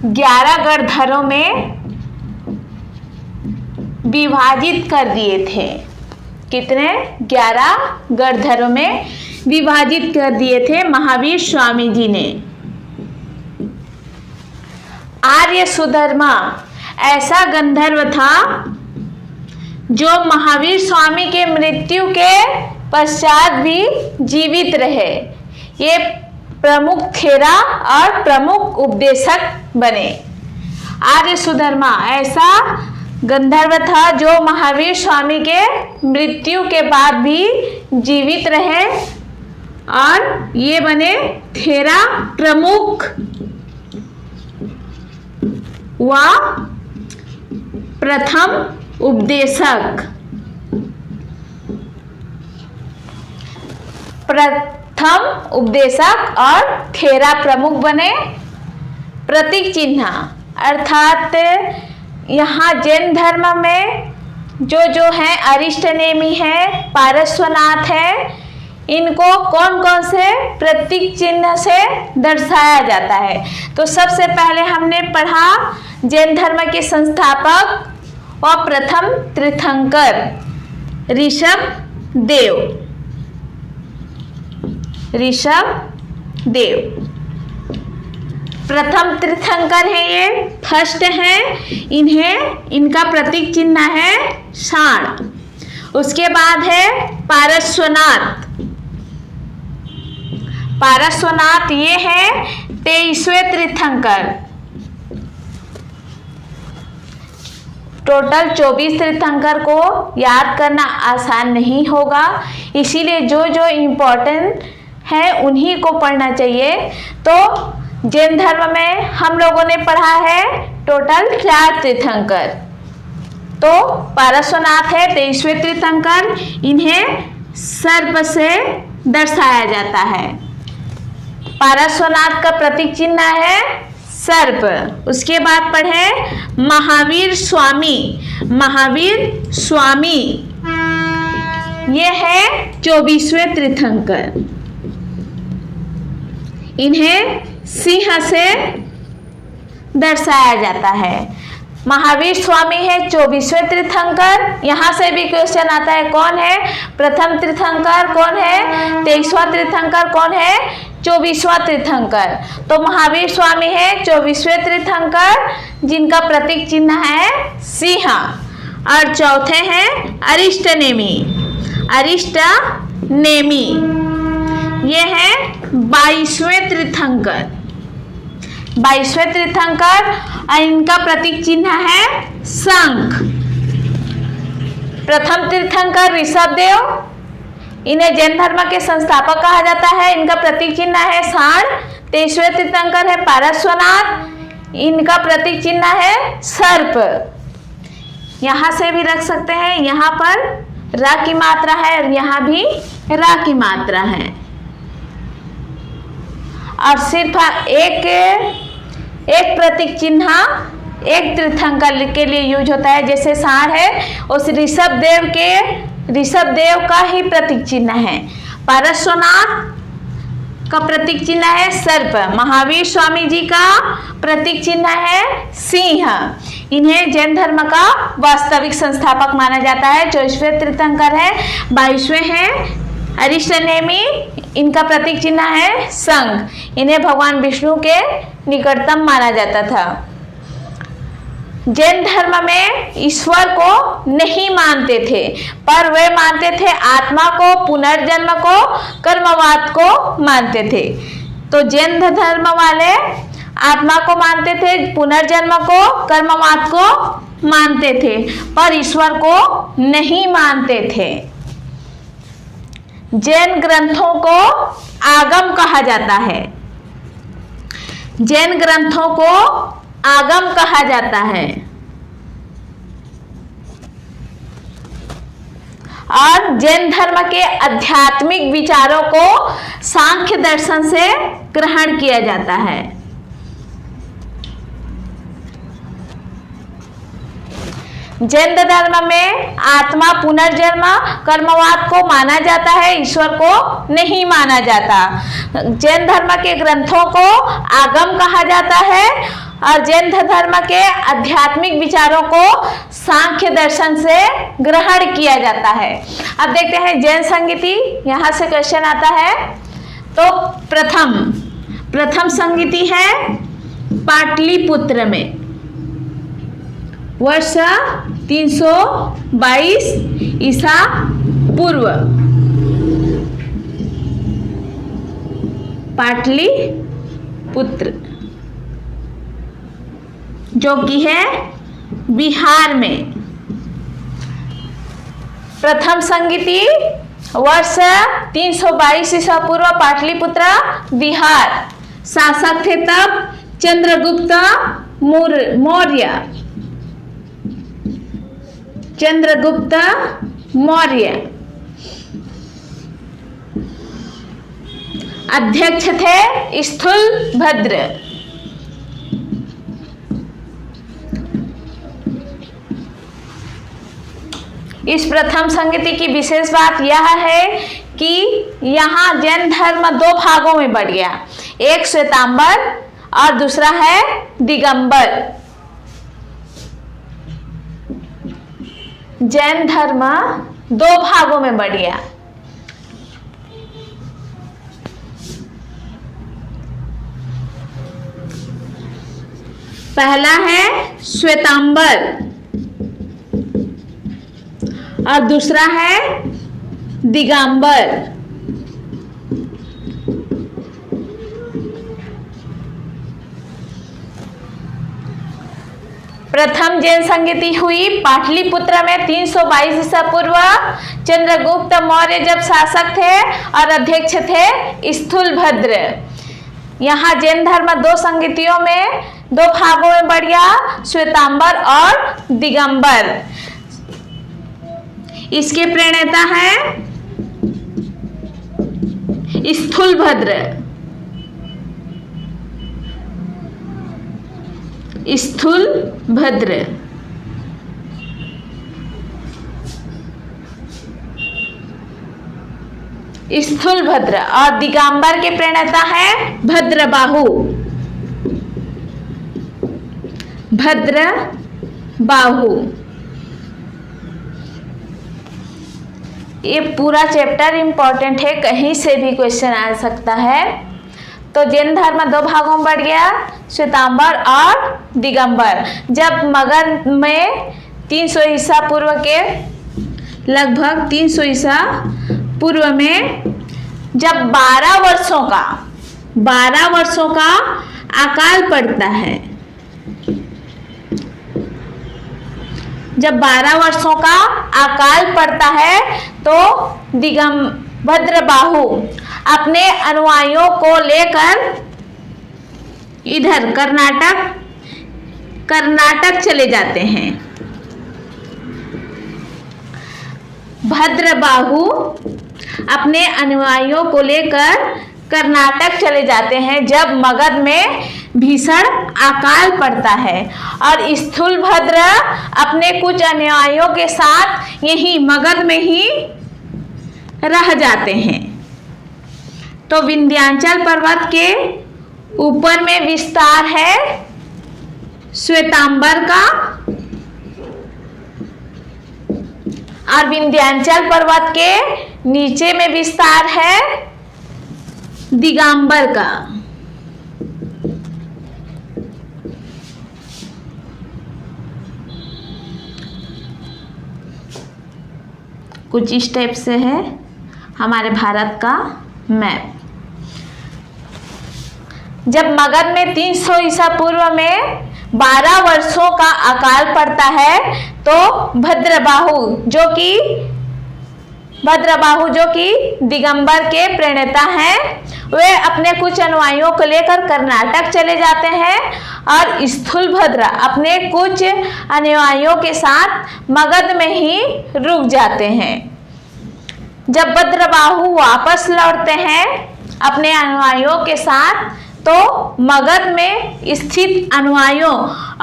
11 गणधरों में विभाजित कर दिए थे। कितने? 11 गणधरों में विभाजित कर दिए थे महावीर स्वामी जी ने। आर्य सुधर्मा ऐसा गंधर्व था जो महावीर स्वामी के मृत्यु के पश्चात भी जीवित रहे। ये प्रमुख थेरा और प्रमुख उपदेशक बने। आर्य सुधर्मा ऐसा गंधर्व था जो महावीर स्वामी के मृत्यु के बाद भी जीवित रहे और ये बने थेरा प्रमुख व प्रथम उपदेशक। प्रथम उपदेशक और थेरा प्रमुख बने। प्रतीक चिन्ह अर्थात यहाँ जैन धर्म में जो है अरिष्टनेमी है, पारस्वनाथ है, इनको कौन कौन से प्रतीक चिन्ह से दर्शाया जाता है। तो सबसे पहले हमने पढ़ा जैन धर्म के संस्थापक व प्रथम तीर्थंकर ऋषभ देव प्रथम तीर्थंकर है, ये फर्स्ट है। इनका प्रतीक चिन्ह है षाण। उसके बाद है पारस्वनाथ ये है 23वें तीर्थंकर। टोटल 24 तीर्थंकर को याद करना आसान नहीं होगा, इसीलिए जो इम्पोर्टेंट है उन्हीं को पढ़ना चाहिए। तो जैन धर्म में हम लोगों ने पढ़ा है टोटल 4 तीर्थंकर। तो पारस्वनाथ है 23वें तीर्थंकर, इन्हें सर्प से दर्शाया जाता है। पारस्वनाथ का प्रतीक चिन्ह है सर्प। उसके बाद पढ़े महावीर स्वामी ये है 24वें तीर्थंकर, इन्हें सिंह से दर्शाया जाता है। महावीर स्वामी है 24वें तीर्थंकर। यहाँ से भी क्वेश्चन आता है कौन है प्रथम तीर्थंकर, कौन है 23वां तीर्थंकर, कौन है 24वां तीर्थंकर। तो महावीर स्वामी है 24वें तीर्थंकर जिनका प्रतीक चिन्ह है सिंह। और चौथे हैं अरिष्टनेमी ये है 22वें तीर्थंकर। 22वें तीर्थंकर और इनका प्रतीक चिन्ह है शंख। प्रथम तीर्थंकर ऋषभदेव, इन्हें जैन धर्म के संस्थापक कहा जाता है। इनका प्रतीक चिन्ह है षाण। 23वें तीर्थंकर है पारस्वनाथ, इनका प्रतीक चिन्ह है सर्प। यहाँ से भी रख सकते हैं, यहाँ पर र की मात्रा है और यहाँ भी र की मात्रा है। और सिर्फ एक प्रतीक चिन्ह एक तीर्थंकर के लिए यूज होता है। जैसे सांड है, उस ऋषभ देव का ही प्रतीक चिन्ह है। पार्श्वनाथ का प्रतीक चिन्ह है सर्प। महावीर स्वामी जी का प्रतीक चिन्ह है सिंह। इन्हें जैन धर्म का वास्तविक संस्थापक माना जाता है। 24वें तीर्थंकर है। 22वें हैं अरिष्टनेमी, इनका प्रतीक चिन्ह है शंख। इन्हें भगवान विष्णु के निकटतम माना जाता था। जैन धर्म में ईश्वर को नहीं मानते थे, पर वे मानते थे आत्मा को, पुनर्जन्म को, कर्मवाद को मानते थे। तो जैन धर्म वाले आत्मा को मानते थे, पुनर्जन्म को, कर्मवाद को मानते थे, पर ईश्वर को नहीं मानते थे। जैन ग्रंथों को आगम कहा जाता है। जैन ग्रंथों को आगम कहा जाता है और जैन धर्म के आध्यात्मिक विचारों को सांख्य दर्शन से ग्रहण किया जाता है। जैन धर्म में आत्मा, पुनर्जन्म, कर्मवाद को माना जाता है, ईश्वर को नहीं माना जाता। जैन धर्म के ग्रंथों को आगम कहा जाता है और जैन धर्म के आध्यात्मिक विचारों को सांख्य दर्शन से ग्रहण किया जाता है। अब देखते हैं जैन संगीति, यहाँ से क्वेश्चन आता है। तो प्रथम संगीति है पाटलिपुत्र में, वर्ष 322 ईसा पूर्व। पाटलिपुत्र जो कि है बिहार में। प्रथम संगीति वर्ष 322 ईसा पूर्व, पाटलिपुत्र बिहार। शासक थे तब चंद्रगुप्त मौर्य। चंद्रगुप्त मौर्य अध्यक्ष थे स्थूलभद्र। इस प्रथम संगीति की विशेष बात यह है कि यहाँ जैन धर्म दो भागों में बढ़ गया, एक श्वेतांबर और दूसरा है दिगंबर। जैन धर्म दो भागों में बढ़ गया। पहला है श्वेतांबर और दूसरा है दिगंबर। प्रथम जैन संगीति हुई पाटलिपुत्र में 322 ईसा पूर्व। चंद्रगुप्त मौर्य जब शासक थे और अध्यक्ष थे स्थूलभद्र। यहाँ जैन धर्म दो संगीतियों में, दो भागों में बढ़ गया, श्वेतांबर और दिगंबर। इसके प्रणेता हैं स्थूलभद्र। स्थूलभद्र स्थूलभद्र और दिगंबर के प्रणेता है भद्रबाहु। भद्रबाहु। ये पूरा चैप्टर इंपॉर्टेंट है, कहीं से भी क्वेश्चन आ सकता है। तो जैन धर्म दो भागों में बढ़ गया, श्वेतांबर और दिगंबर। जब मगध में 300 ईसा पूर्व के लगभग 300 ईसा पूर्व में जब 12 वर्षों का अकाल पड़ता है, जब 12 वर्षों का अकाल पड़ता है तो भद्रबाहु अपने अनुयायियों को लेकर इधर कर्नाटक चले जाते हैं। भद्रबाहु अपने अनुयायियों को लेकर कर्नाटक चले जाते हैं जब मगध में भीषण अकाल पड़ता है, और स्थूलभद्र अपने कुछ अनुयायियों के साथ यही मगध में ही रह जाते हैं। तो विंध्याचल पर्वत के ऊपर में विस्तार है श्वेतांबर का, और विंध्याचल पर्वत के नीचे में विस्तार है दिगंबर का। कुछ इस टाइप से है हमारे भारत का मैप। जब मगध में 300 ईसा पूर्व में 12 वर्षों का अकाल पड़ता है तो भद्रबाहु जो कि दिगंबर के प्रणेता हैं, वे अपने कुछ अनुयायियों को लेकर कर्नाटक चले जाते हैं, और स्थूलभद्र अपने कुछ अनुयायियों के साथ मगध में ही रुक जाते हैं। जब भद्रबाहु वापस लौटते हैं अपने अनुयायियों के साथ, तो मगध में स्थित अनुयायियों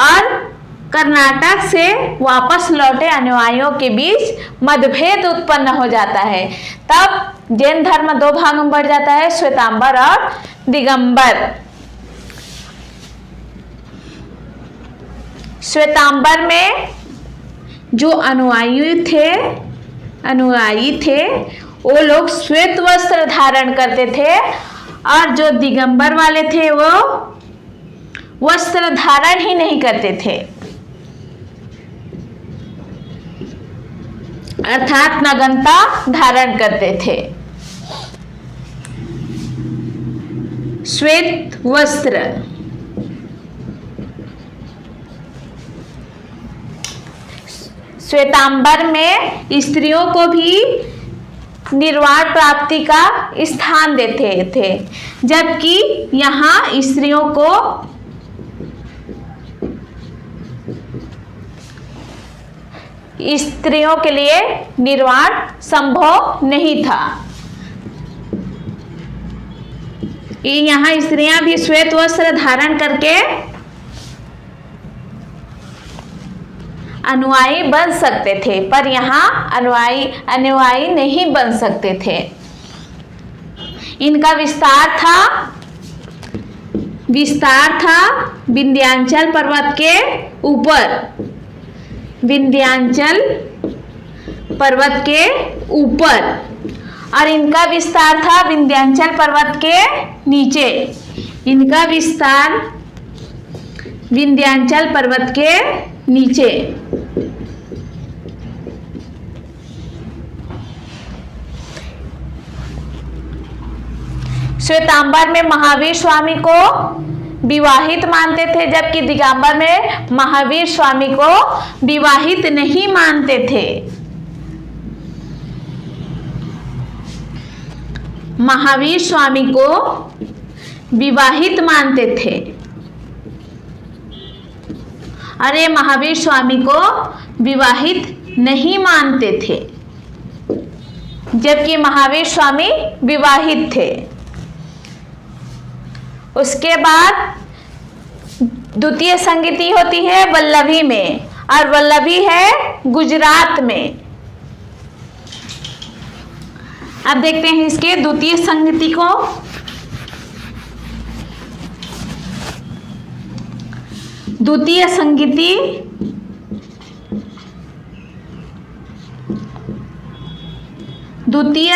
और कर्नाटक से वापस लौटे अनुयायियों के बीच मतभेद उत्पन्न हो जाता है। तब जैन धर्म दो भाग में बढ़ जाता है, श्वेतांबर और दिगंबर। श्वेतांबर में जो अनुयायी थे वो लोग श्वेत वस्त्र धारण करते थे, और जो दिगंबर वाले थे वो वस्त्र धारण ही नहीं करते थे, अर्थात नग्नता धारण करते थे। श्वेत वस्त्र श्वेतांबर में स्त्रियों को भी निर्वाण प्राप्ति का स्थान देते थे, जबकि यहाँ स्त्रियों को स्त्रियों के लिए निर्वाण संभव नहीं था। यहाँ स्त्रियां भी श्वेत वस्त्र धारण करके अनुयायी बन सकते थे, पर यहाँ अनुयायी नहीं बन सकते थे। इनका विस्तार था विंध्याचल पर्वत के ऊपर, विंध्याचल पर्वत के ऊपर, और इनका विस्तार था विंध्याचल पर्वत के नीचे। इनका विस्तार विंध्याचल पर्वत के नीचे। श्वेतांबर में महावीर स्वामी को विवाहित मानते थे, जबकि दिगंबर में महावीर स्वामी को विवाहित नहीं मानते थे। महावीर स्वामी को विवाहित मानते थे, अरे महावीर स्वामी को विवाहित नहीं मानते थे, जबकि महावीर स्वामी विवाहित थे। उसके बाद द्वितीय संगति होती है वल्लभी में, और वल्लभी है गुजरात में। अब देखते हैं इसके द्वितीय संगति को। द्वितीय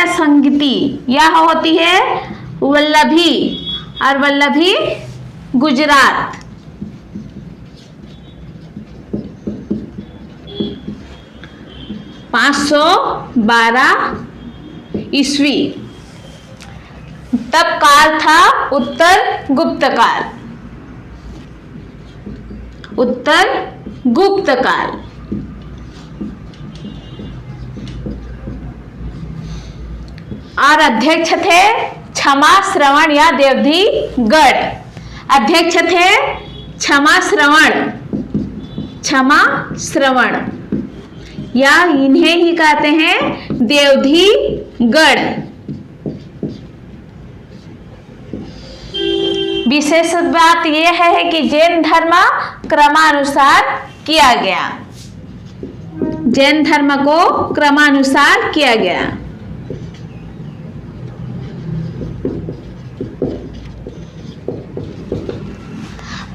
संगति यह होती है वल्लभी, और वल्लभी गुजरात। ईस्वी तब काल था उत्तर गुप्त काल। उत्तर गुप्त काल। और अध्यक्ष थे क्षमा श्रवण या देवधी गढ़। अध्यक्ष थे क्षमा श्रवण या इन्हें ही कहते हैं देवधीगढ़। विशेष बात यह है कि जैन धर्म क्रमानुसार किया गया, जैन धर्म को क्रमानुसार किया गया।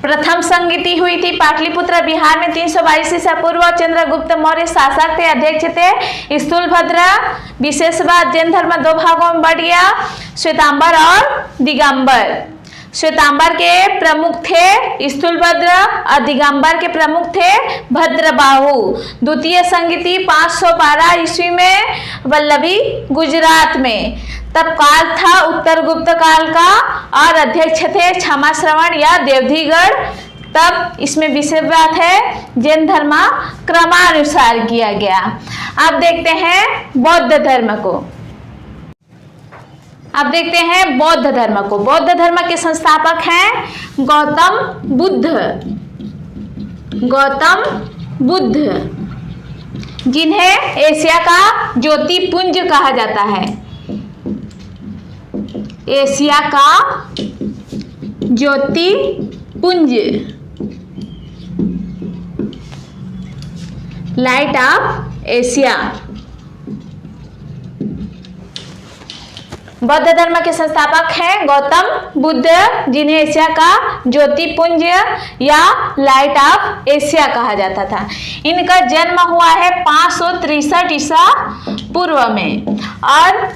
प्रथम संगीति हुई थी पाटलिपुत्र बिहार में 322 ईसा पूर्व। चंद्रगुप्त मौर्य शासक थे, अध्यक्ष थे स्थूलभद्र। विशेष बात, जैन धर्म दो भागों में बढ़ गया, श्वेतांबर और दिगंबर। श्वेतांबर के प्रमुख थे स्थूलभद्र और दिगंबर के प्रमुख थे भद्रबाहु। द्वितीय संगीति 512 ईस्वी में वल्लभी गुजरात में। तब काल था उत्तर गुप्त काल का और अध्यक्ष थे क्षमा श्रवण या देवधीगढ़। तब इसमें विशेष बात है जैन धर्म क्रमानुसार किया गया। अब देखते हैं बौद्ध धर्म को। अब देखते हैं बौद्ध धर्म को। बौद्ध धर्म के संस्थापक हैं गौतम बुद्ध। गौतम बुद्ध, जिन्हें एशिया का ज्योतिपुंज कहा जाता है। एशिया का ज्योतिपुंज, लाइट ऑफ एशिया। बौद्ध धर्म के संस्थापक हैं गौतम बुद्ध, जिन्हें एशिया का ज्योतिपुंज या लाइट ऑफ एशिया कहा जाता था। इनका जन्म हुआ है 563 ईसा पूर्व में और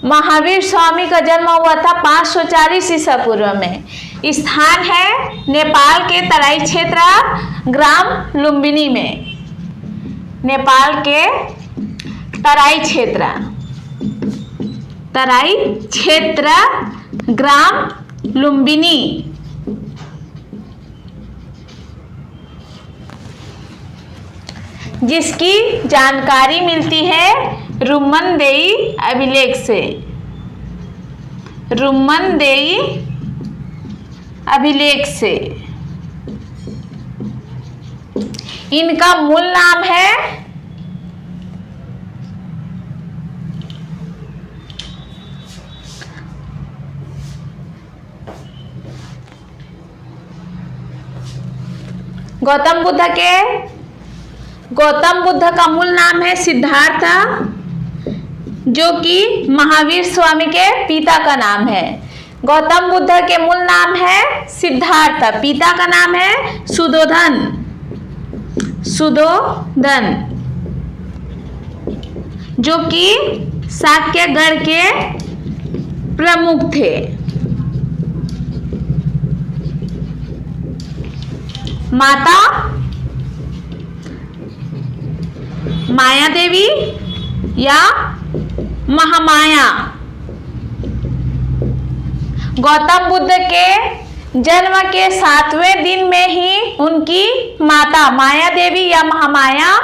महावीर स्वामी का जन्म हुआ था 540 ईसा पूर्व में। स्थान है नेपाल के तराई क्षेत्र ग्राम लुम्बिनी में। नेपाल के तराई क्षेत्र ग्राम लुम्बिनी। जिसकी जानकारी मिलती है रुम्मनदेई अभिलेख से। रुम्मनदेई अभिलेख से। इनका मूल नाम है गौतम बुद्ध का मूल नाम है सिद्धार्थ, जो कि महावीर स्वामी के पिता का नाम है। गौतम बुद्ध के मूल नाम है सिद्धार्थ, पिता का नाम है सुधोधन। जो कि शाक्यगढ़ के प्रमुख थे। माता माया देवी या महामाया। गौतम बुद्ध के जन्म के 7वें दिन में ही उनकी माता माया देवी या महामाया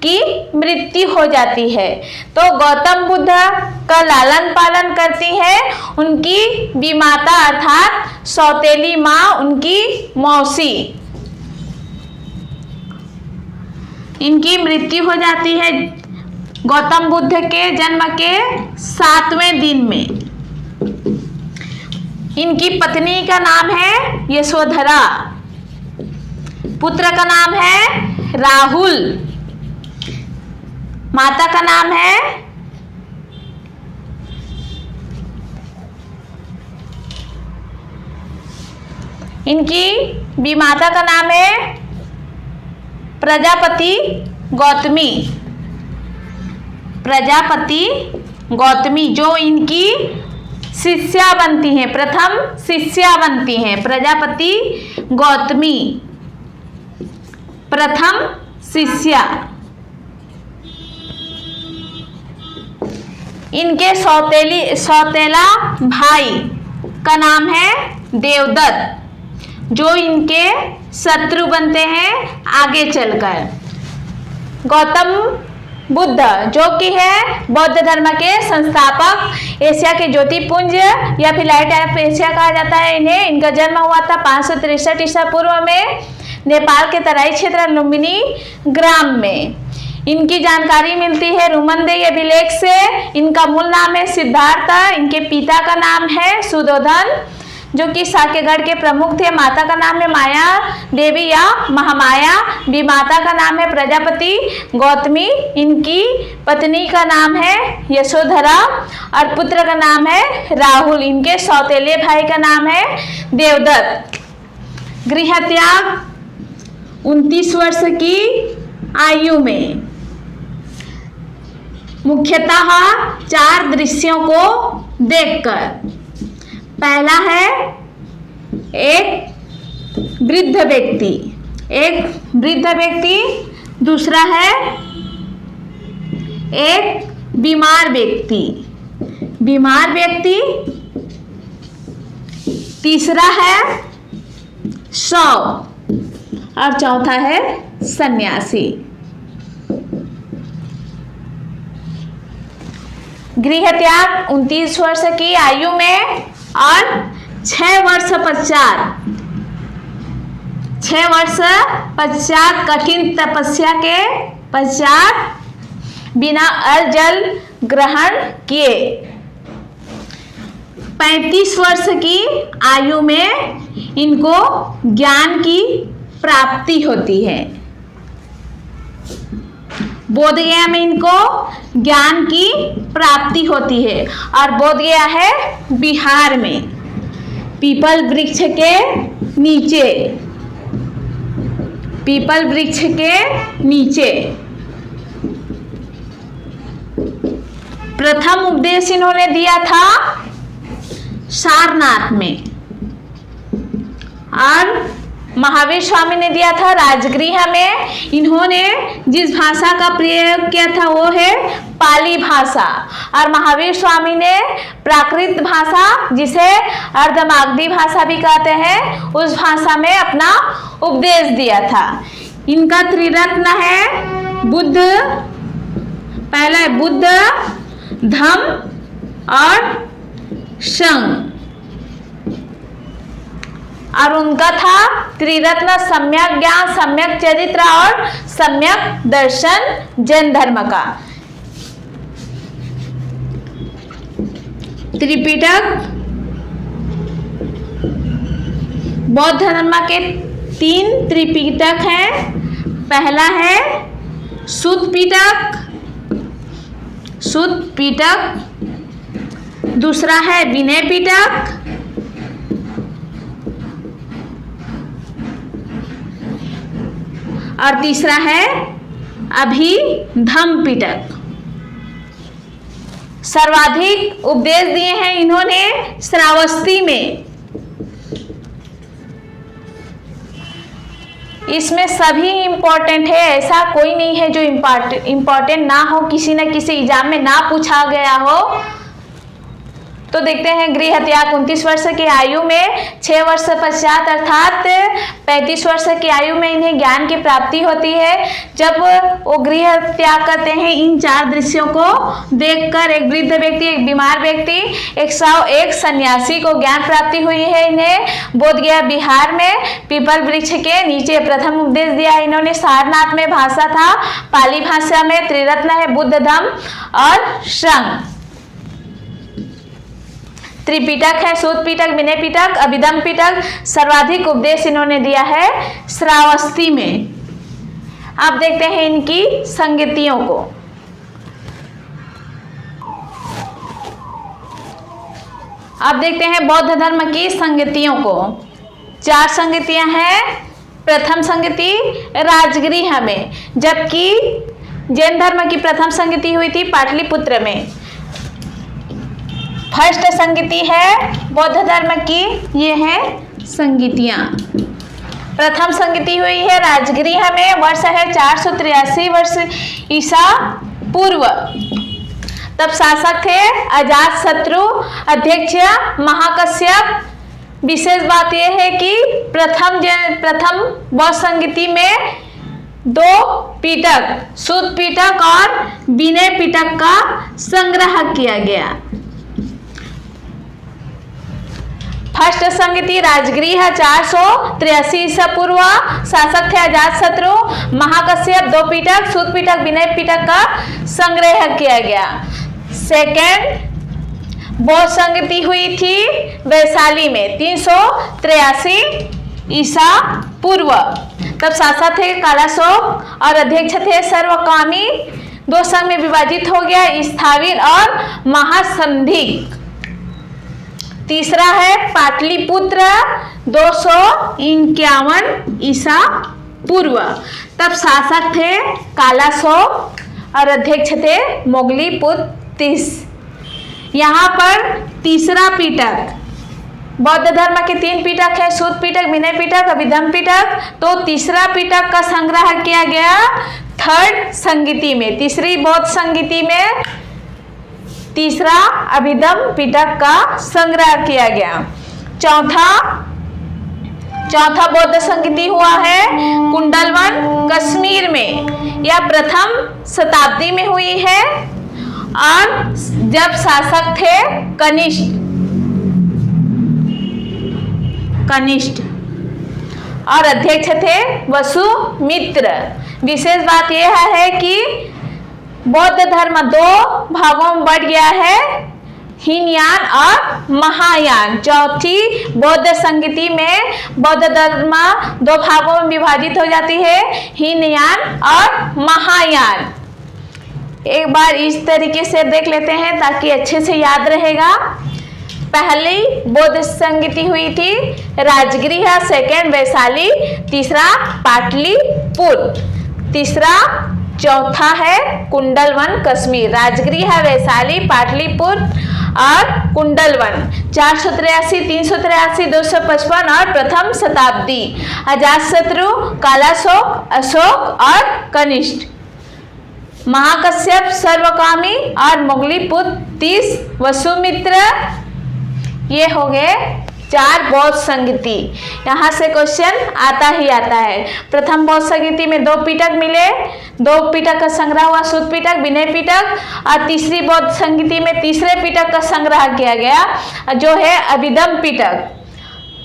की मृत्यु हो जाती है। तो गौतम बुद्ध का लालन पालन करती है उनकी विमाता अर्थात सौतेली माँ, उनकी मौसी। इनकी मृत्यु हो जाती है गौतम बुद्ध के जन्म के 7वें दिन में। इनकी पत्नी का नाम है यशोधरा, पुत्र का नाम है राहुल, माता का नाम है इनकी विमाता का नाम है प्रजापति गौतमी। प्रजापति गौतमी जो इनकी शिष्या बनती हैं, प्रथम शिष्या बनती हैं। प्रजापति गौतमी प्रथम शिष्या। इनके सौतेला भाई का नाम है देवदत्त, जो इनके शत्रु बनते हैं आगे चलकर। गौतम बुद्ध जो कि है बौद्ध धर्म के संस्थापक, एशिया के ज्योतिपुंज या फिर लाइट ऑफ एशिया कहा जाता है इन्हें। इनका जन्म हुआ था 563 ईसा पूर्व में नेपाल के तराई क्षेत्र लुम्बिनी ग्राम में। इनकी जानकारी मिलती है रुमनदेही अभिलेख से। इनका मूल नाम है सिद्धार्थ, इनके पिता का नाम है सुधोधन जो कि साकेगढ़ के प्रमुख थे। माता का नाम है माया देवी या महामाया, विमाता का नाम है प्रजापति गौतमी, इनकी पत्नी का नाम है यशोधरा और पुत्र का नाम है राहुल। इनके सौतेले भाई का नाम है देवदत्त। गृह त्याग 29 वर्ष की आयु में। मुख्यतः 4 दृश्यों को देखकर। पहला है एक वृद्ध व्यक्ति, दूसरा है एक बीमार व्यक्ति, तीसरा है शव और चौथा है सन्यासी। गृह त्याग 29 वर्ष की आयु में और 6 वर्ष पश्चात कठिन तपस्या के पश्चात बिना अन्न जल ग्रहण किए 35 वर्ष की आयु में इनको ज्ञान की प्राप्ति होती है। बोधगया में इनको ज्ञान की प्राप्ति होती है और बोधगया है बिहार में, पीपल वृक्ष के नीचे। प्रथम उपदेश इन्होंने दिया था सारनाथ में और महावीर स्वामी ने दिया था राजगृह में। इन्होंने जिस भाषा का प्रयोग किया था वो है पाली भाषा और महावीर स्वामी ने प्राकृत भाषा जिसे अर्धमागधी भाषा भी कहते हैं उस भाषा में अपना उपदेश दिया था। इनका त्रिरत्न है बुद्ध, पहला है बुद्ध, धम्म और संघ और उनका था त्रिरत्न सम्यक ज्ञान, सम्यक चरित्र और सम्यक दर्शन जैन धर्म का। त्रिपिटक बौद्ध धर्म के 3 त्रिपिटक हैं। पहला है सुत्त पिटक, दूसरा है विनय पिटक और तीसरा है अभिधम्म पिटक। सर्वाधिक उपदेश दिए हैं इन्होंने श्रावस्ती में। इसमें सभी इंपॉर्टेंट है, ऐसा कोई नहीं है जो इंपॉर्टेंट ना हो, किसी न किसी एग्जाम में ना पूछा गया हो। तो देखते हैं गृह त्याग 29 वर्ष की आयु में 6 वर्ष पश्चात अर्थात 35 वर्ष की आयु में इन्हें ज्ञान की प्राप्ति होती है। जब वो गृह त्याग करते हैं इन 4 दृश्यों को देखकर, एक वृद्ध व्यक्ति, एक बीमार व्यक्ति, एक सन्यासी को ज्ञान प्राप्ति हुई है। इन्हें बोधगया बिहार में पीपल वृक्ष के नीचे प्रथम उपदेश दिया इन्होंने। सारनाथ में भाषा था पाली भाषा में। त्रिरत्न है बुद्ध, धम्म और संघ। त्रिपिटक है सुत्त पिटक, विनय पिटक, अभिधम्म पिटक। सर्वाधिक उपदेश इन्होंने दिया है श्रावस्ती में। आप देखते हैं इनकी संगतियों को। आप देखते हैं बौद्ध धर्म की संगतियों को। 4 संगतियां हैं। प्रथम संगति राजगृह में, जबकि जैन धर्म की प्रथम संगति हुई थी पाटलिपुत्र में। फर्स्ट संगति है बौद्ध धर्म की, ये है संगतियां। प्रथम संगति हुई है राजगृह में, वर्ष है 483 वर्ष ईसा पूर्व। तब शासक थे अजातशत्रु, अध्यक्ष महाकश्यप। विशेष बात यह है कि प्रथम बौद्ध संगति में 2 पिटक, सुत्त पिटक और विनय पिटक का संग्रह किया गया। फर्स्ट संगति राजगृह 483 ईसा पूर्व, शासक थे अजातशत्रु। महाकश्यप 2 पिटक, सूत पिटक, विनय पिटक का संग्रह किया गया। सेकेंड बौद्ध संगति हुई थी वैशाली में 383 ईसा पूर्व। तब शासक थे कालाशोक और अध्यक्ष थे सर्वकामी। 2 संघ में विभाजित हो गया, स्थाविर और महासंधिक। तीसरा है पाटलिपुत्र 251 ईसा पूर्व। तब शासक थे कालाशोक और अध्यक्ष थे मोगलीपुत्र। यहाँ पर तीसरा पिटक, बौद्ध धर्म के 3 पिटक है, सूत पिटक, विनय पिटक, अभिधम पिटक। तो तीसरा पिटक का संग्रह किया गया थर्ड संगति में, तीसरी बौद्ध संगति में तीसरा अभिधम पिटक का संग्रह किया गया। चौथा बौद्ध संगति हुआ है कुंडलवन कश्मीर में। यह प्रथम शताब्दी में हुई है और जब शासक थे कनिष्ठ और अध्यक्ष थे वसुमित्र। विशेष बात यह है कि बौद्ध धर्म 2 भागों में बढ़ गया है, हीनयान और महायान। चौथी बौद्ध संगति में बौद्ध धर्म 2 भागों में विभाजित हो जाती है, हीनयान और महायान। एक बार इस तरीके से देख लेते हैं ताकि अच्छे से याद रहेगा। पहली बौद्ध संगति हुई थी राजगृह, सेकेंड वैशाली, तीसरा पाटलिपुत्र, चौथा है कुंडलवन कश्मीर। राजगृह, वैशाली, पाटलिपुत्र और कुंडलवन 483, 383, 255 और प्रथम शताब्दी। अजातशत्रु, कालाशोक, अशोक और कनिष्ठ। महाकश्यप, सर्वकामी और मोगलीपुत्र 30, वसुमित्र। ये हो गए 4 बौद्ध संगति। यहाँ से क्वेश्चन आता ही आता है। प्रथम बौद्ध संगति में 2 पिटक मिले, 2 पिटक का संग्रह हुआ, सूत पिटक, विनय पिटक। और तीसरी बौद्ध संगति में तीसरे पिटक का संग्रह किया गया जो है अभिधम पिटक।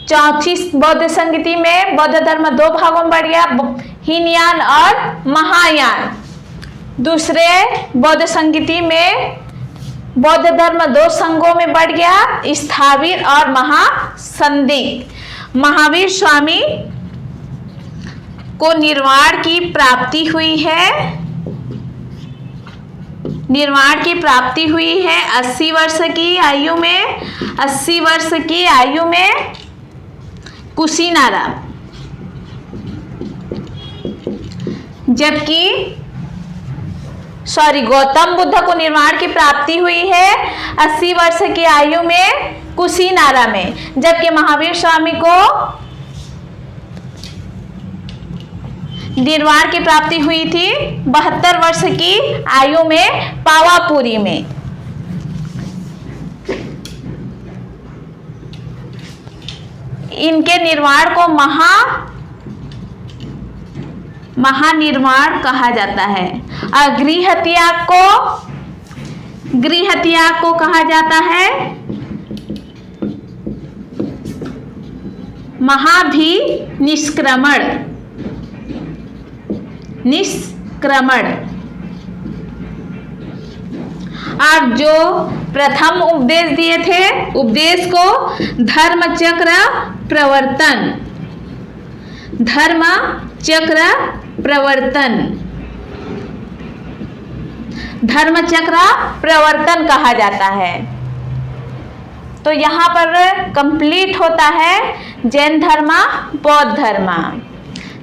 चौथी बौद्ध संगति में बौद्ध धर्म 2 भागों में बढ़ गया, हीनयान और महायान। दूसरे बौद्ध संगति में बौद्ध धर्म 2 संघों में बढ़ गया, स्थाविर और महासंदिग्ध। महावीर स्वामी को निर्वाण की प्राप्ति हुई है, 80 वर्ष की आयु में, 80 वर्ष की आयु में कुशीनारा। जबकि गौतम बुद्ध को निर्वाण की प्राप्ति हुई है 80 वर्ष की आयु में कुशीनारा में, जबकि महावीर स्वामी को निर्वाण की प्राप्ति हुई थी 72 वर्ष की आयु में पावापुरी में। इनके निर्वाण को महानिर्वाण कहा जाता है। और गृहत्याग को कहा जाता है महाभिनिष्क्रमण। और जो प्रथम उपदेश दिए थे, उपदेश को धर्मचक्र प्रवर्तन कहा जाता है। तो यहाँ पर कंप्लीट होता है जैन धर्म, बौद्ध धर्म।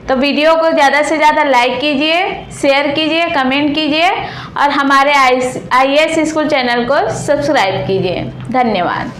तो वीडियो को ज़्यादा से ज़्यादा लाइक कीजिए, शेयर कीजिए, कमेंट कीजिए और हमारे IAS स्कूल चैनल को सब्सक्राइब कीजिए। धन्यवाद।